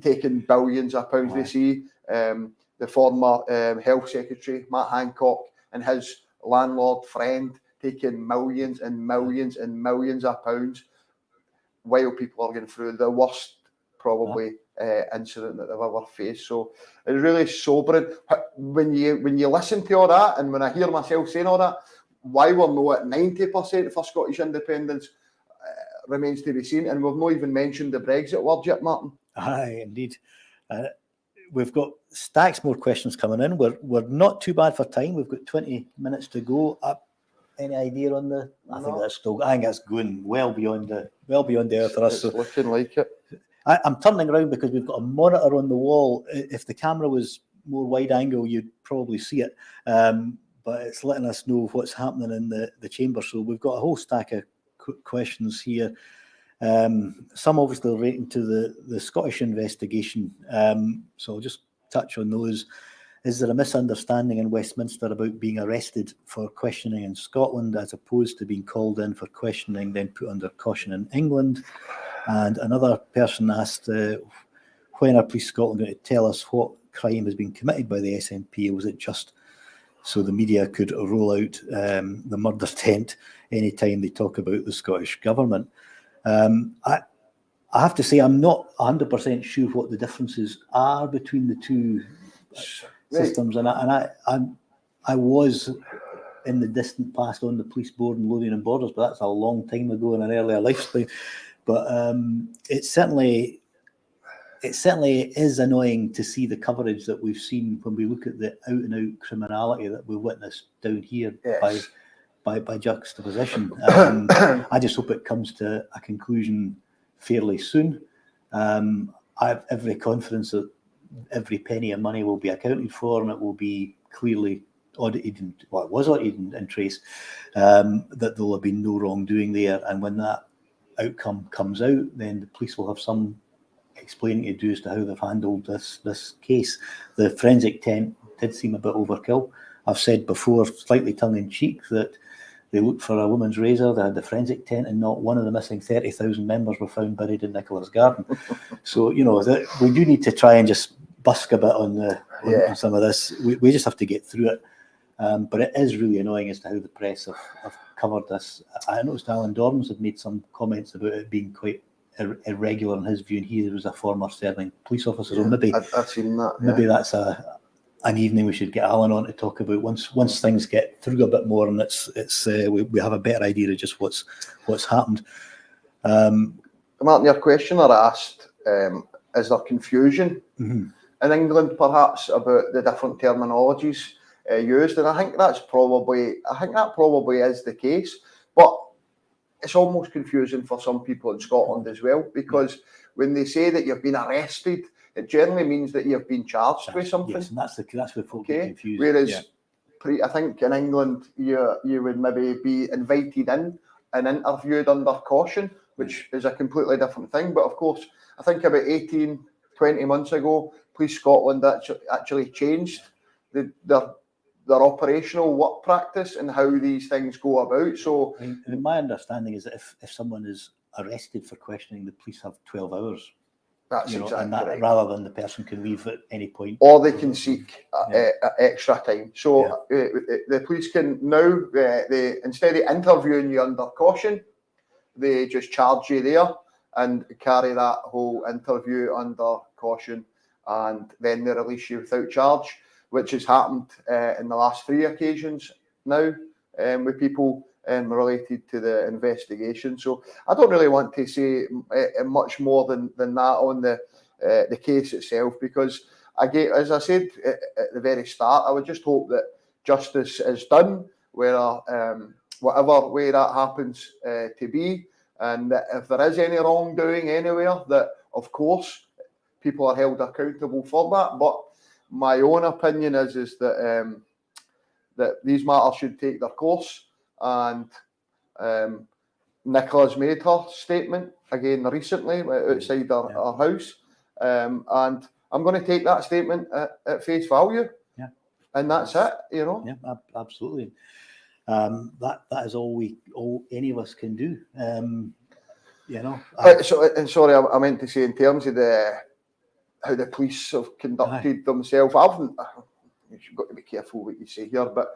S3: taking billions of pounds. They see the former Health Secretary, Matt Hancock, and his landlord friend taking millions and millions and millions of pounds, while people are going through the worst, probably, incident that they've ever faced. So it's really sobering when you listen to all that, and when I hear myself saying all that. Why we're not at 90% for Scottish independence remains to be seen, and we've not even mentioned the Brexit word yet, Martin.
S1: Aye, indeed. We've got stacks more questions coming in. We're not too bad for time. We've got 20 minutes to go. Any idea on the? I think that's going well beyond the hour for us.
S3: It's looking like it.
S1: I'm turning around because we've got a monitor on the wall. If the camera was more wide angle, you'd probably see it. But it's letting us know what's happening in the chamber. So we've got a whole stack of questions here. Some obviously relating to the Scottish investigation. So I'll just touch on those. Is there a misunderstanding in Westminster about being arrested for questioning in Scotland as opposed to being called in for questioning, then put under caution in England? And another person asked, when are Police Scotland going to tell us what crime has been committed by the SNP? Or was it just so the media could roll out the murder tent anytime they talk about the Scottish Government? I have to say I'm not 100% sure what the differences are between the two systems, and I was in the distant past on the police board in Lothian and Borders, but that's a long time ago in an earlier lifetime. But it certainly is annoying to see the coverage that we've seen when we look at the out-and-out criminality that we witnessed down here by juxtaposition. I just hope it comes to a conclusion fairly soon. I have every confidence that every penny of money will be accounted for and it will be clearly audited, it was audited and traced, that there will have been no wrongdoing there. And when that outcome comes out, then the police will have some explaining to do as to how they've handled this case. The forensic tent did seem a bit overkill. I've said before, slightly tongue-in-cheek, that They looked for a woman's razor. They had the forensic tent, and not one of the missing 30,000 members were found buried in Nicola's garden. So, you know, we do need to try and just busk a bit on some of this. We just have to get through it. But it is really annoying as to how the press have covered this. I noticed Alan Dorms had made some comments about it being quite irregular in his view, and he was a former serving police officer. So maybe
S3: I've seen that.
S1: Maybe that's an evening we should get Alan on to talk about once things get through a bit more, and we have a better idea of just what's happened.
S3: Martin, your questioner asked, is there confusion in England perhaps about the different terminologies used? And I think that probably is the case, but it's almost confusing for some people in Scotland as well, because when they say that you've been arrested, it generally means that you've been charged with something. Yes,
S1: and that's where folk get confused.
S3: Whereas I think in England you would maybe be invited in and interviewed under caution, which is a completely different thing. But of course, I think about 18, 20 months ago, Police Scotland actually changed their operational work practice and how these things go about. So
S1: my understanding is that if someone is arrested for questioning, the police have 12 hours.
S3: That's exactly right.
S1: Rather than the person can leave at any point.
S3: Or they can seek extra time. So the police can now, instead of interviewing you under caution, they just charge you there and carry that whole interview under caution, and then they release you without charge, which has happened in the last 3 occasions now with people related to the investigation. So I don't really want to say much more than that on the case itself, because again, as I said at the very start, I would just hope that justice is done, whatever way that happens to be, and that if there is any wrongdoing anywhere, that of course people are held accountable for that. But my own opinion is that that these matters should take their course. And Nicola's made her statement again recently outside our house, and I'm going to take that statement at face value. Yeah, and that's it. You know.
S1: Yeah, absolutely. That is all any of us can do. You know.
S3: Sorry, I meant to say in terms of how the police have conducted themselves. You've got to be careful what you say here, but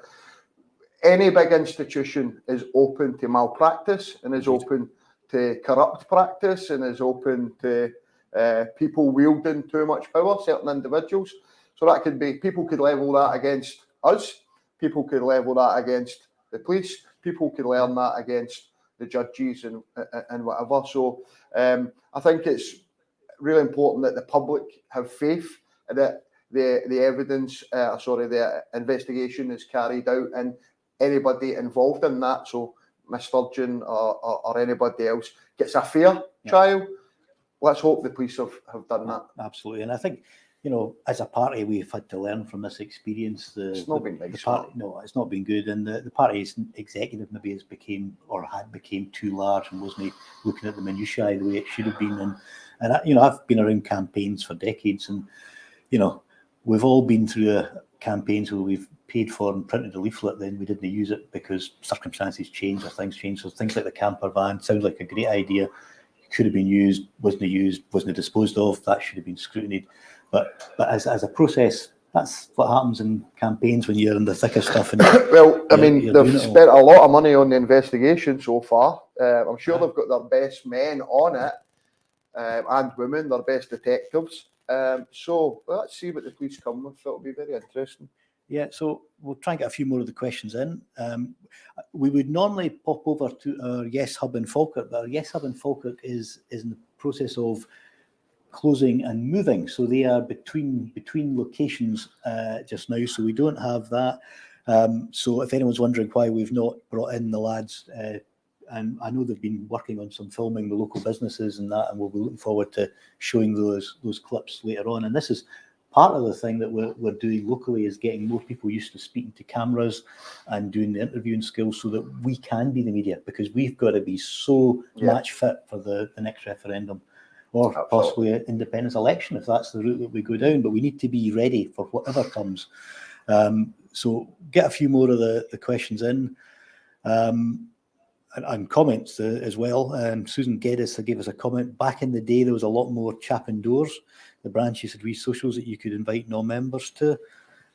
S3: any big institution is open to malpractice and is open to corrupt practice and is open to people wielding too much power, certain individuals. So that could be, people could level that against us, people could level that against the police, people could learn that against the judges and whatever. So I think it's really important that the public have faith that the evidence, the investigation is carried out, and anybody involved in that, so Miss Sturgeon or anybody else, gets a fair trial. Let's hope the police have done that.
S1: Absolutely. And I think, you know, as a party, we've had to learn from this experience.
S3: It's not been nice.
S1: No, it's not been good. And the party's executive maybe had became too large and wasn't looking at the minutiae the way it should have been. And you know, I've been around campaigns for decades, and you know, we've all been through campaigns where we've paid for and printed a leaflet, then we didn't use it because circumstances changed or things changed. So things like the camper van sounds like a great idea, could have been used, wasn't disposed of. That should have been scrutinied. But as a process, that's what happens in campaigns when you're in the thick of stuff. And
S3: well, I mean, they've spent a lot of money on the investigation so far. I'm sure they've got their best men on it, and women, their best detectives. So let's see what the police come with. It'll be very interesting.
S1: Yeah, so we'll try and get a few more of the questions in. We would normally pop over to our Yes Hub in Falkirk, but our Yes Hub in Falkirk is in the process of closing and moving. So they are between locations just now, so we don't have that. So if anyone's wondering why we've not brought in the lads, and I know they've been working on some filming the local businesses and that, and we'll be looking forward to showing those clips later on. And this is part of the thing that we're doing locally, is getting more people used to speaking to cameras and doing the interviewing skills so that we can be the media, because we've got to be so match fit for the next referendum or possibly an independence election if that's the route that we go down. But we need to be ready for whatever comes. So get a few more of the questions in. And comments as well. Susan Geddes gave us a comment. Back in the day, there was a lot more chap indoors. The branches had wee socials that you could invite non-members to.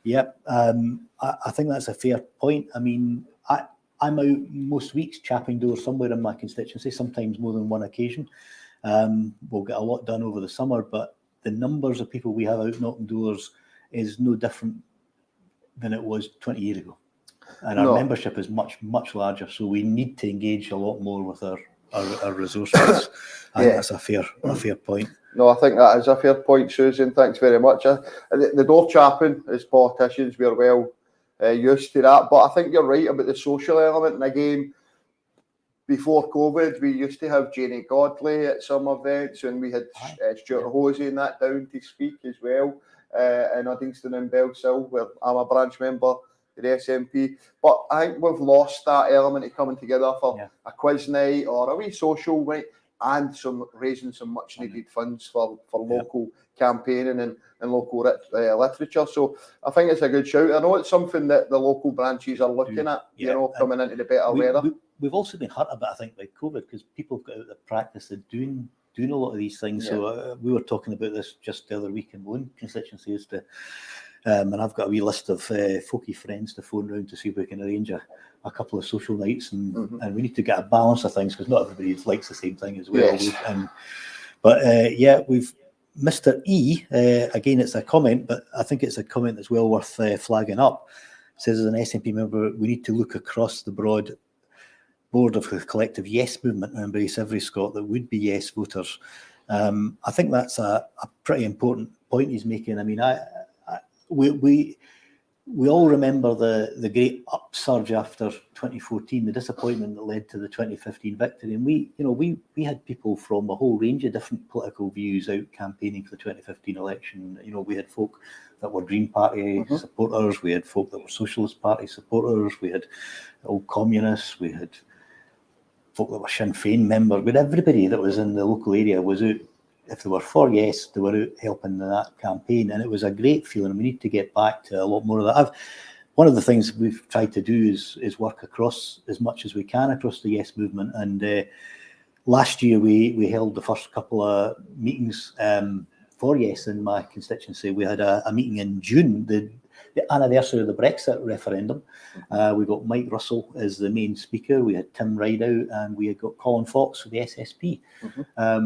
S1: Yep, I think that's a fair point. I mean, I'm out most weeks chapping doors somewhere in my constituency, sometimes more than one occasion. We'll get a lot done over the summer, but the numbers of people we have out knocking doors is no different than it was 20 years ago. And our membership is much, much larger, so we need to engage a lot more with our resources. I think that's a fair point.
S3: No, I think that is a fair point, Susan. Thanks very much. The door chapping, as politicians, we're well used to that. But I think you're right about the social element. And again, before COVID, we used to have Janie Godley at some events, and we had Stuart Hosey and that down to speak as well in Uddingston and Belsill, where I'm a branch member. The SNP, but I think we've lost that element of coming together for a quiz night or a wee social night, and raising some much needed funds for local campaigning and local literature. So I think it's a good shout. I know it's something that the local branches are looking at, coming into the better weather.
S1: We've also been hurt a bit, I think, by COVID, because people got out of the practice of doing a lot of these things. So we were talking about this just the other week in my own constituency as to. And I've got a wee list of folky friends to phone round to see if we can arrange a couple of social nights, and we need to get a balance of things because not everybody likes the same thing as well.
S3: Yes.
S1: We've Mr. E, again, it's a comment, but I think it's a comment that's well worth flagging up. It says, as an SNP member, we need to look across the broad board of the collective yes movement and embrace every Scot that would be yes voters. I think that's a pretty important point he's making. I mean, we all remember the great upsurge after 2014, the disappointment that led to the 2015 victory, and we had people from a whole range of different political views out campaigning for the 2015 election. We had folk that were Green Party supporters, we had folk that were Socialist Party supporters, we had old communists, we had folk that were Sinn Féin members. But everybody that was in the local area was out. If they were for yes, they were out helping in that campaign, and it was a great feeling. We need to get back to a lot more of that. One of the things we've tried to do is work across as much as we can across the yes movement. And last year we held the first couple of meetings for yes in my constituency. We had a meeting in June, the anniversary of the Brexit referendum. We got Mike Russell as the main speaker. We had Tim Rideout, and we had got Colin Fox for the SSP.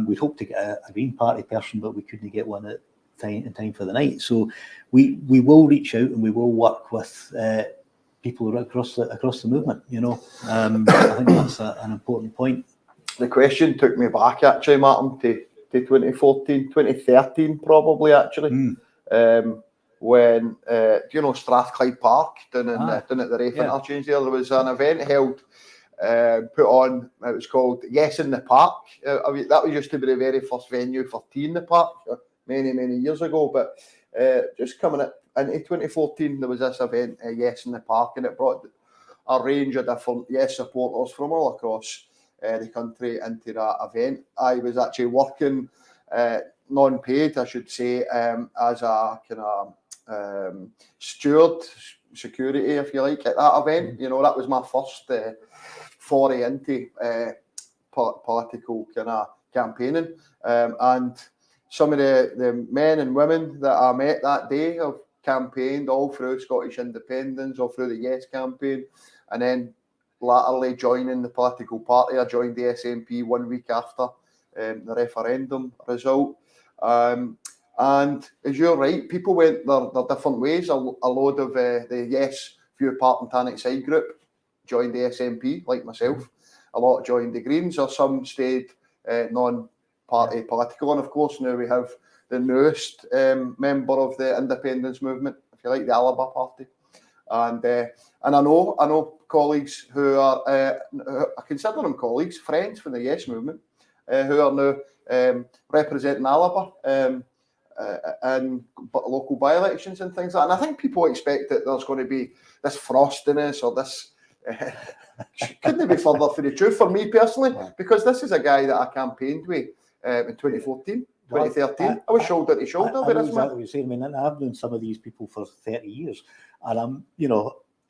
S1: We'd hoped to get a Green Party person, but we couldn't get one in time for the night. So we will reach out and we will work with people across the movement. I think that's an important point.
S3: The question took me back actually, Martin, to 2014, 2013 probably actually. When Strathclyde Park down at the Rafe interchange there was an event held, put on. It was called Yes in the Park. That was used to be the very first venue for Tea in the Park many years ago. But just coming into 2014, there was this event, Yes in the Park, and it brought a range of different Yes supporters from all across the country into that event. I was actually working non-paid, I should say, as a kind of steward, security, if you like, at that event. That was my first foray into political kind of campaigning. And some of the men and women that I met that day have campaigned all through Scottish independence, all through the Yes campaign, and then latterly joining the political party. I joined the SNP 1 week after the referendum result. And as you're right, people went their different ways. A load of the Yes Few Part and Tannic Side group joined the SNP, like myself. A lot joined the Greens, or some stayed non-party political. And of course, now we have the newest member of the independence movement, if you like, the Alaba Party. And I know colleagues who are, I consider them colleagues, friends from the Yes movement, who are now representing Alaba in local by-elections and things like that. And I think people expect that there's going to be this frostiness or this... couldn't be further from the truth for me personally, because this is a guy that I campaigned with in 2014, 2013. I was shoulder to shoulder with this man.
S1: Exactly what you're saying. I mean, I've known some of these people for 30 years, and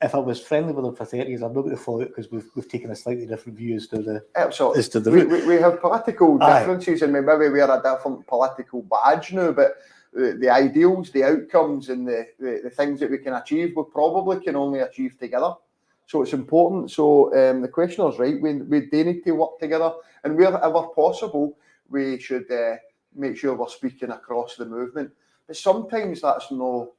S1: if I was friendly with them for 30 years, I'm not going to follow it because we've taken a slightly different view as to the
S3: Absolutely.
S1: as to the route.
S3: We have political differences, and we maybe wear a different political badge now, but the ideals, the outcomes, and the things that we can achieve, we probably can only achieve together. So it's important. So the questioner's right. We do need to work together, and wherever possible, we should make sure we're speaking across the movement. But sometimes that's not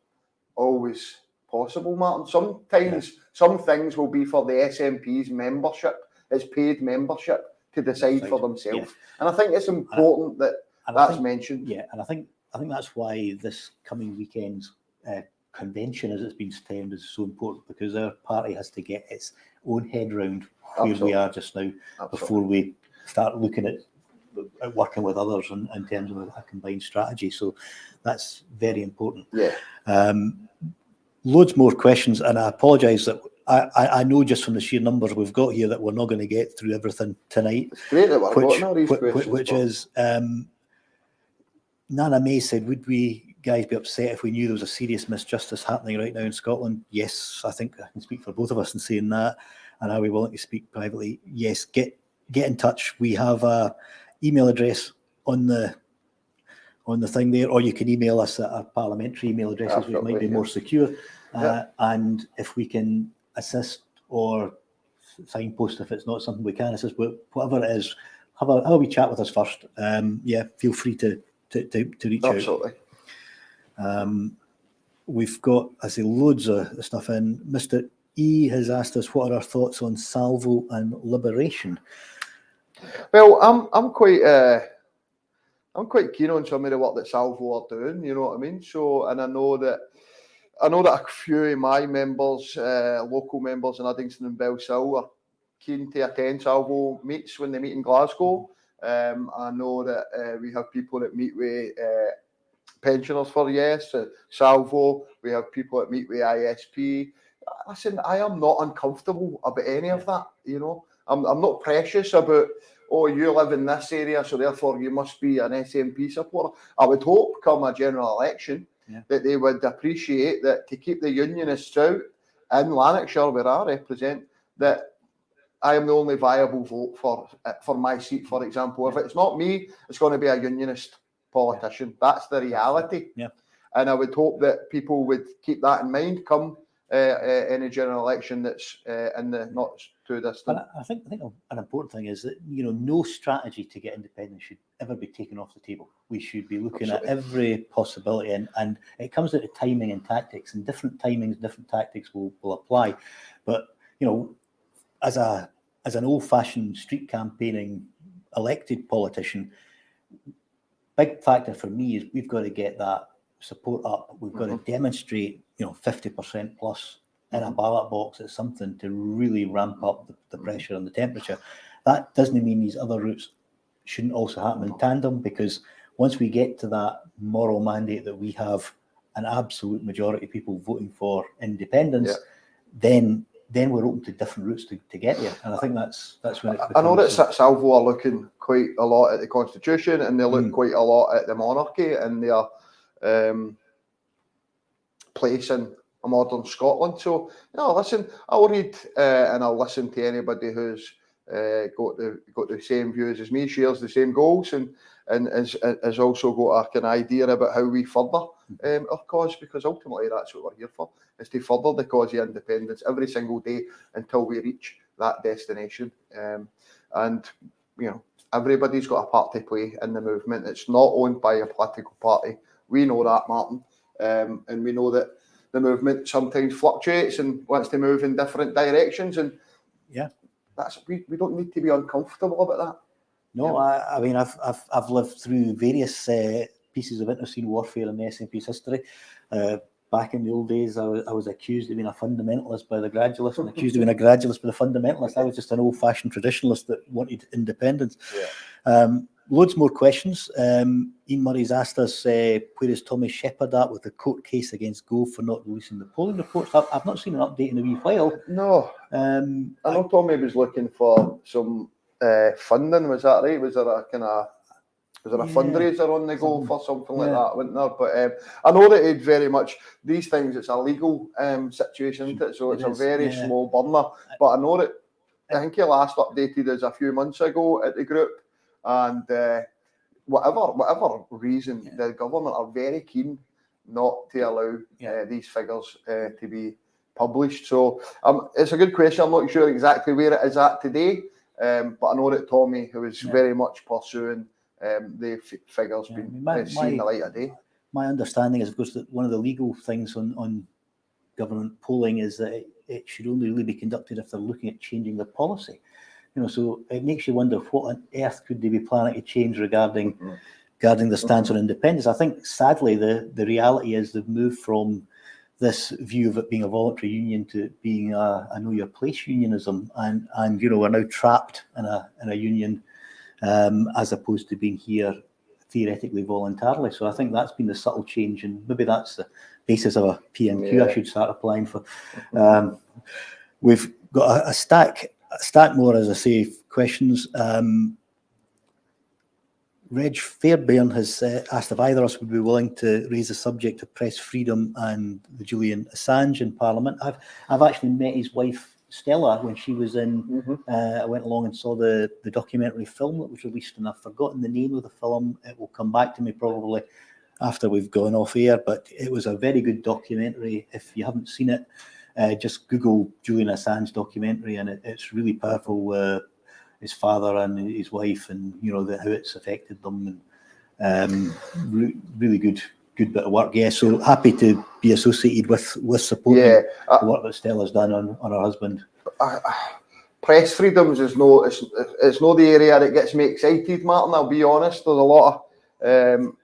S3: always possible, Martin. Sometimes some things will be for the SNP's membership, its paid membership, to decide for themselves. And I think it's important that's mentioned.
S1: Yeah, and I think that's why this coming weekend's convention, as it's been termed, is so important, because our party has to get its own head round where we are just now before we start looking at working with others in terms of a combined strategy. So that's very important.
S3: Yeah.
S1: Loads more questions, and I apologise that I know just from the sheer numbers we've got here that we're not going to get through everything tonight.
S3: It's great that we're getting all these questions.
S1: Which is, Nana May said, would we guys be upset if we knew there was a serious misjustice happening right now in Scotland? Yes, I think I can speak for both of us in saying that. And are we willing to speak privately? Yes, get in touch. We have a email address on the thing there, or you can email us at our parliamentary email addresses, which might be more secure. And if we can assist or signpost if it's not something we can assist with, whatever it is, have a wee chat with us first. Feel free to reach out.
S3: Absolutely.
S1: We've got, I say, loads of stuff in. Mr. E has asked us what are our thoughts on Salvo and Liberation.
S3: Well, I'm quite keen on some of the work that Salvo are doing. You know what I mean? So, and I know that a few of my members, local members in Uddingston and Belsill, are keen to attend Salvo meets when they meet in Glasgow. I know that we have people that meet with pensioners for Salvo. We have people that meet with ISP. Listen, I am not uncomfortable about any of that. You know, I'm not precious about, oh, you live in this area, so therefore you must be an SNP supporter. I would hope, come a general election, that they would appreciate that to keep the unionists out in Lanarkshire, where I represent, that I am the only viable vote for my seat, for example. If it's not me, it's going to be a unionist politician. That's the reality. Yeah. And I would hope that people would keep that in mind come any general election that's in the not too distant.
S1: But I think an important thing is that, you know, no strategy to get independence should ever be taken off the table. We should be looking at every possibility, and it comes down to timing and tactics, and different timings, different tactics will apply. But, you know, as an old-fashioned street campaigning elected politician, big factor for me is we've got to get that support up. We've got to demonstrate, 50% plus in a ballot box is something to really ramp up the pressure and the temperature. That doesn't mean these other routes shouldn't also happen in tandem, because once we get to that moral mandate that we have an absolute majority of people voting for independence, then we're open to different routes to get there. And I think that's when it becomes...
S3: I know that Salvo are looking quite a lot at the Constitution, and they look quite a lot at the monarchy and their place in a modern Scotland. So, listen, I'll read and I'll listen to anybody who's got the same views as me, shares the same goals, and has also got an idea about how we further our cause, because ultimately that's what we're here for, is to further the cause of independence every single day until we reach that destination. And everybody's got a part to play in the movement. It's not owned by a political party. We know that, Martin, and we know that the movement sometimes fluctuates and wants to move in different directions, and we don't need to be uncomfortable about that.
S1: No, I mean, I've lived through various pieces of internecine warfare in the SNP's history. Back in the old days, I was accused of being a fundamentalist by the gradualists, and accused of being a gradualist by the fundamentalists. I was just an old-fashioned traditionalist that wanted independence. Loads more questions. Ian Murray's asked us, where is Tommy Shepherd at with the court case against Gove for not releasing the polling reports? I've not seen an update in a wee while.
S3: No. I know Tommy was looking for some funding. Was that right? Was there a kind of Was there a fundraiser on the go for something like that, wasn't there? But I know that it very much, these things, it's a legal situation, isn't it? So it's a very slow burner. But I know that, I think he last updated us a few months ago at the group, and whatever reason, the government are very keen not to allow these figures to be published. So it's a good question. I'm not sure exactly where it is at today, but I know that Tommy, who is very much pursuing the figures, been seeing the light of day.
S1: My understanding is, of course, that one of the legal things on government polling is that it should only really be conducted if they're looking at changing the policy. So it makes you wonder what on earth could they be planning to change regarding the stance on independence. I think, sadly, the reality is they've moved from this view of it being a voluntary union to being a know your place unionism, and we're now trapped in a union as opposed to being here theoretically voluntarily. So I think that's been the subtle change, and maybe that's the basis of a PMQ I should start applying for. We've got a stack more, as I say, questions. Reg Fairbairn has asked if either of us would be willing to raise the subject of press freedom and the Julian Assange in Parliament. I've actually met his wife Stella when she was in. I went along and saw the documentary film that was released, and I've forgotten the name of the film. It will come back to me probably after we've gone off air, but it was a very good documentary. If you haven't seen it, just Google Julian Assange documentary, and it's really powerful. His father and his wife, and how it's affected them, and really good bit of work. So happy to be associated with supporting the work that Stella's done on her husband.
S3: Press freedoms is it's no the area that gets me excited, Martin. I'll be honest. There's a lot of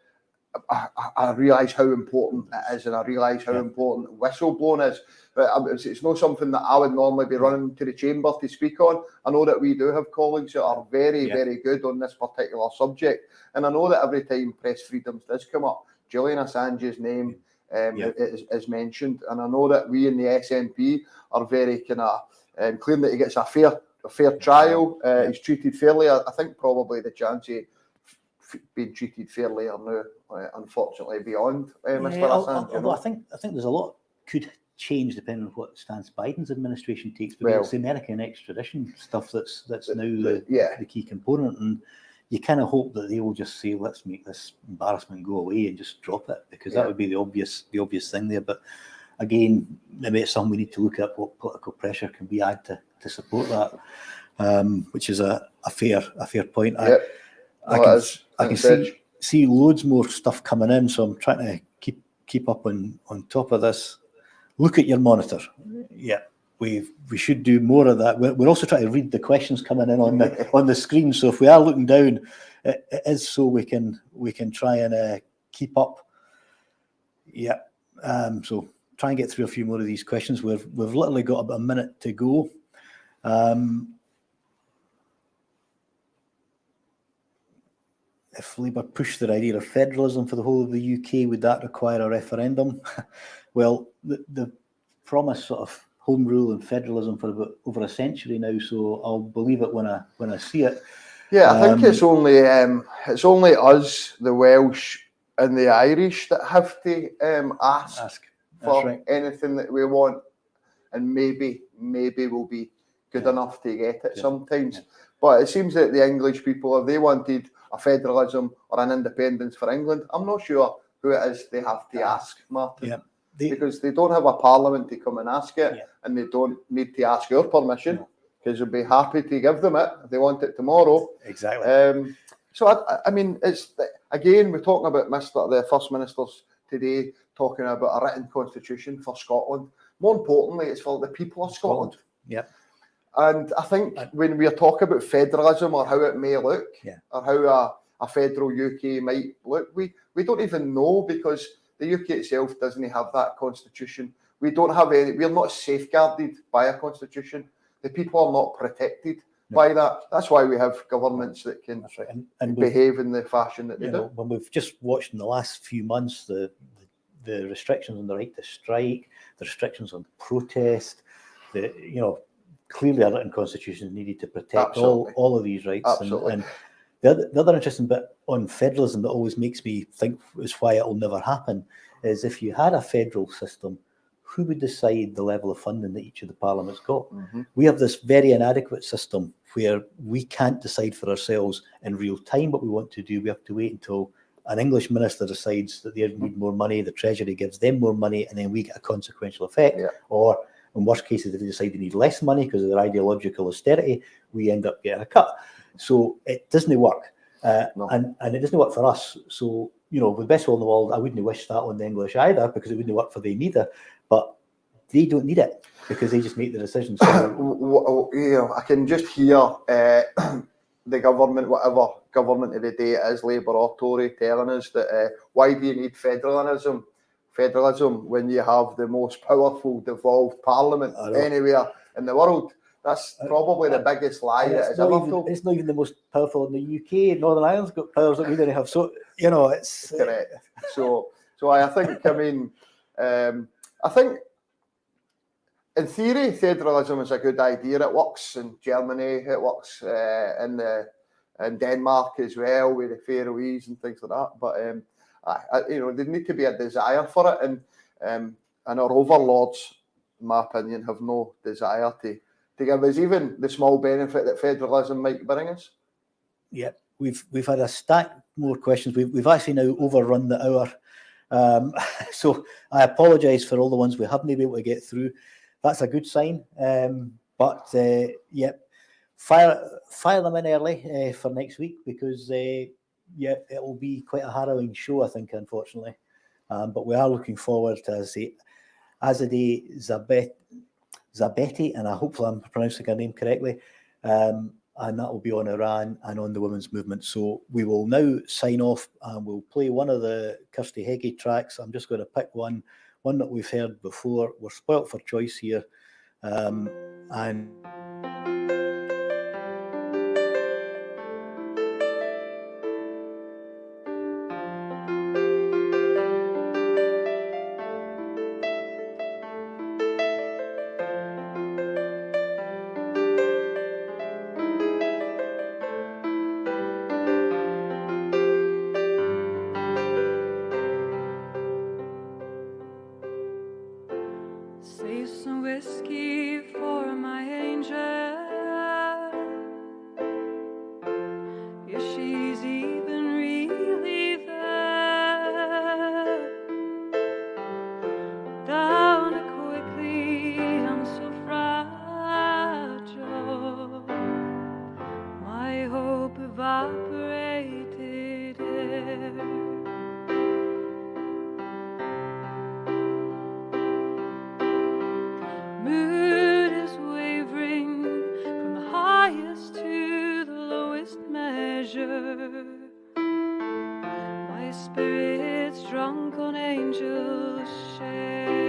S3: I realise how important it is, and I realise how important whistleblowing is. But it's not something that I would normally be running to the chamber to speak on. I know that we do have colleagues that are very, very good on this particular subject. And I know that every time press freedoms does come up, Julian Assange's name is mentioned. And I know that we in the SNP are very clear that he gets a fair trial. He's treated fairly. I think probably the chance of being treated fairly are now, unfortunately, beyond Mr. Assange.
S1: Although I think there's a lot could change depending on what stance Biden's administration takes, but it's the American extradition stuff that's now the key component, and you kind of hope that they will just say, let's make this embarrassment go away and just drop it, because that would be the obvious thing there. But again, maybe it's something we need to look at, what political pressure can be added to support that, which is a fair point. I can see loads more stuff coming in, so I'm trying to keep up on top of this. Look at your monitor. We should do more of that. We're also trying to read the questions coming in on the screen. So if we are looking down, it is so we can try and keep up. So try and get through a few more of these questions. We've literally got about a minute to go. If Labour pushed their idea of federalism for the whole of the UK, would that require a referendum? Well, the promise sort of home rule and federalism for about over a century now, so I'll believe it when I see it.
S3: I think it's only us, the Welsh and the Irish, that have to ask for anything that we want, and maybe we'll be good enough to get it sometimes. But it seems that the English people, if they wanted a federalism or an independence for England, I'm not sure who it is they have to ask, Martin. Because they don't have a parliament to come and ask it, and they don't need to ask our permission, because we'll be happy to give them it if they want it tomorrow.
S1: Exactly.
S3: So I mean, it's again, we're talking about the First Ministers today, talking about a written constitution for Scotland. More importantly, it's for the people of Scotland. And I think when we are talking about federalism or how it may look, or how a federal UK might look, we don't even know, because the UK itself doesn't have that constitution. We don't have any. We're not safeguarded by a constitution. The people are not protected by that. That's why we have governments that can and behave in the fashion that they do.
S1: When we've just watched in the last few months the restrictions on the right to strike, the restrictions on protest, clearly a written constitution is needed to protect all of these rights. And The other interesting bit on federalism that always makes me think is why it'll never happen is if you had a federal system, who would decide the level of funding that each of the parliaments got? We have this very inadequate system where we can't decide for ourselves in real time what we want to do. We have to wait until an English minister decides that they need more money, the Treasury gives them more money, and then we get a consequential effect. Or in worst cases, if they decide they need less money because of their ideological austerity, we end up getting a cut. So it doesn't work. And it doesn't work for us. So, with best will in the world, I wouldn't wish that on the English either, because it wouldn't work for them either. But they don't need it because they just make the decisions.
S3: I can just hear the government, whatever government of the day it is, Labour or Tory, telling us that why do you need federalism when you have the most powerful devolved parliament anywhere in the world? That's probably the biggest lie that has ever told.
S1: It's not even the most powerful in the UK. Northern Ireland's got powers that we don't have. So, it's...
S3: Correct. So I think, I think in theory, federalism is a good idea. It works in Germany. It works in Denmark as well, with the Faroese and things like that. But, there need to be a desire for it. And our overlords, in my opinion, have no desire to give us even the small benefit that federalism might bring us.
S1: Yeah, we've had a stack more questions. We've actually now overrun the hour. So I apologise for all the ones we haven't been able to get through. That's a good sign. But fire them in early for next week, because it will be quite a harrowing show, I think, unfortunately. But we are looking forward to, Azadeh Zabeti, and hopefully I'm pronouncing her name correctly, and that will be on Iran and on the women's movement. So we will now sign off, and we'll play one of the Kirsty Heggie tracks. I'm just going to pick one that we've heard before. We're spoilt for choice here, and
S4: save some whiskey for my angel, if she's even really there. Down quickly, I'm so fragile, my hope evaporated air. Mood is wavering from the highest to the lowest measure. My spirit's drunk on angels' share.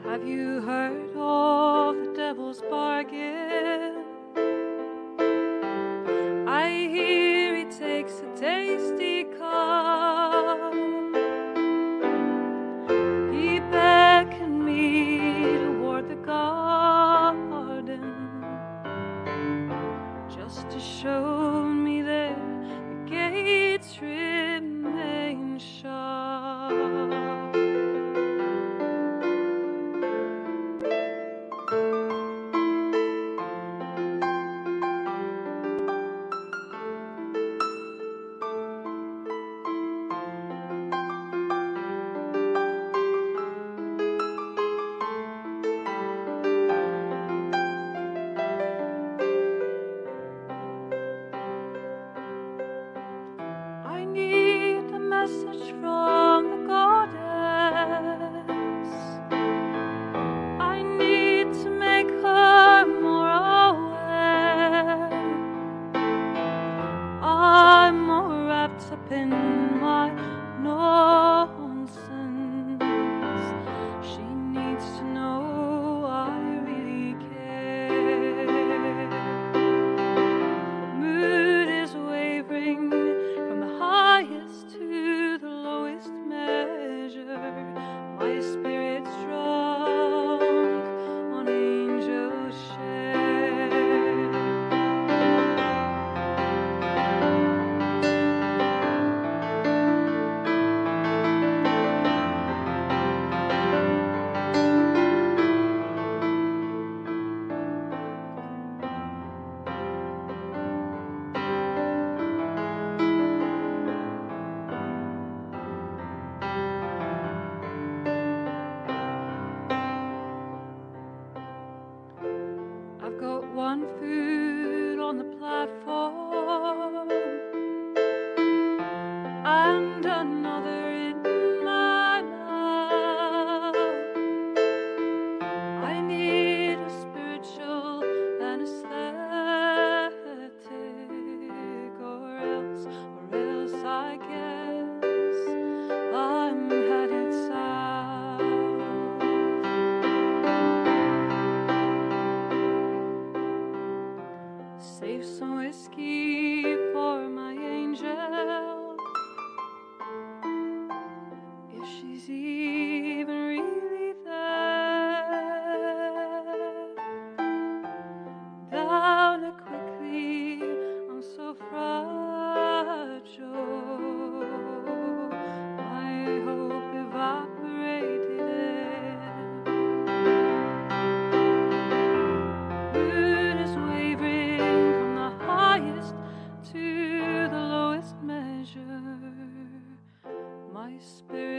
S4: Have you heard of the devil's bargain? I hear he takes a tasty cup. He beckoned me toward the garden, just to show me there the gates remain shut. one foot on the platform and another in my mouth. I need a spiritual anesthetic, or else I guess I'm headed south. Save some whiskey for my angel, if she's even really there. Down it quickly, I'm so fragile. My hope evaporated. Moon is wavering from the highest to the lowest measure. My spirit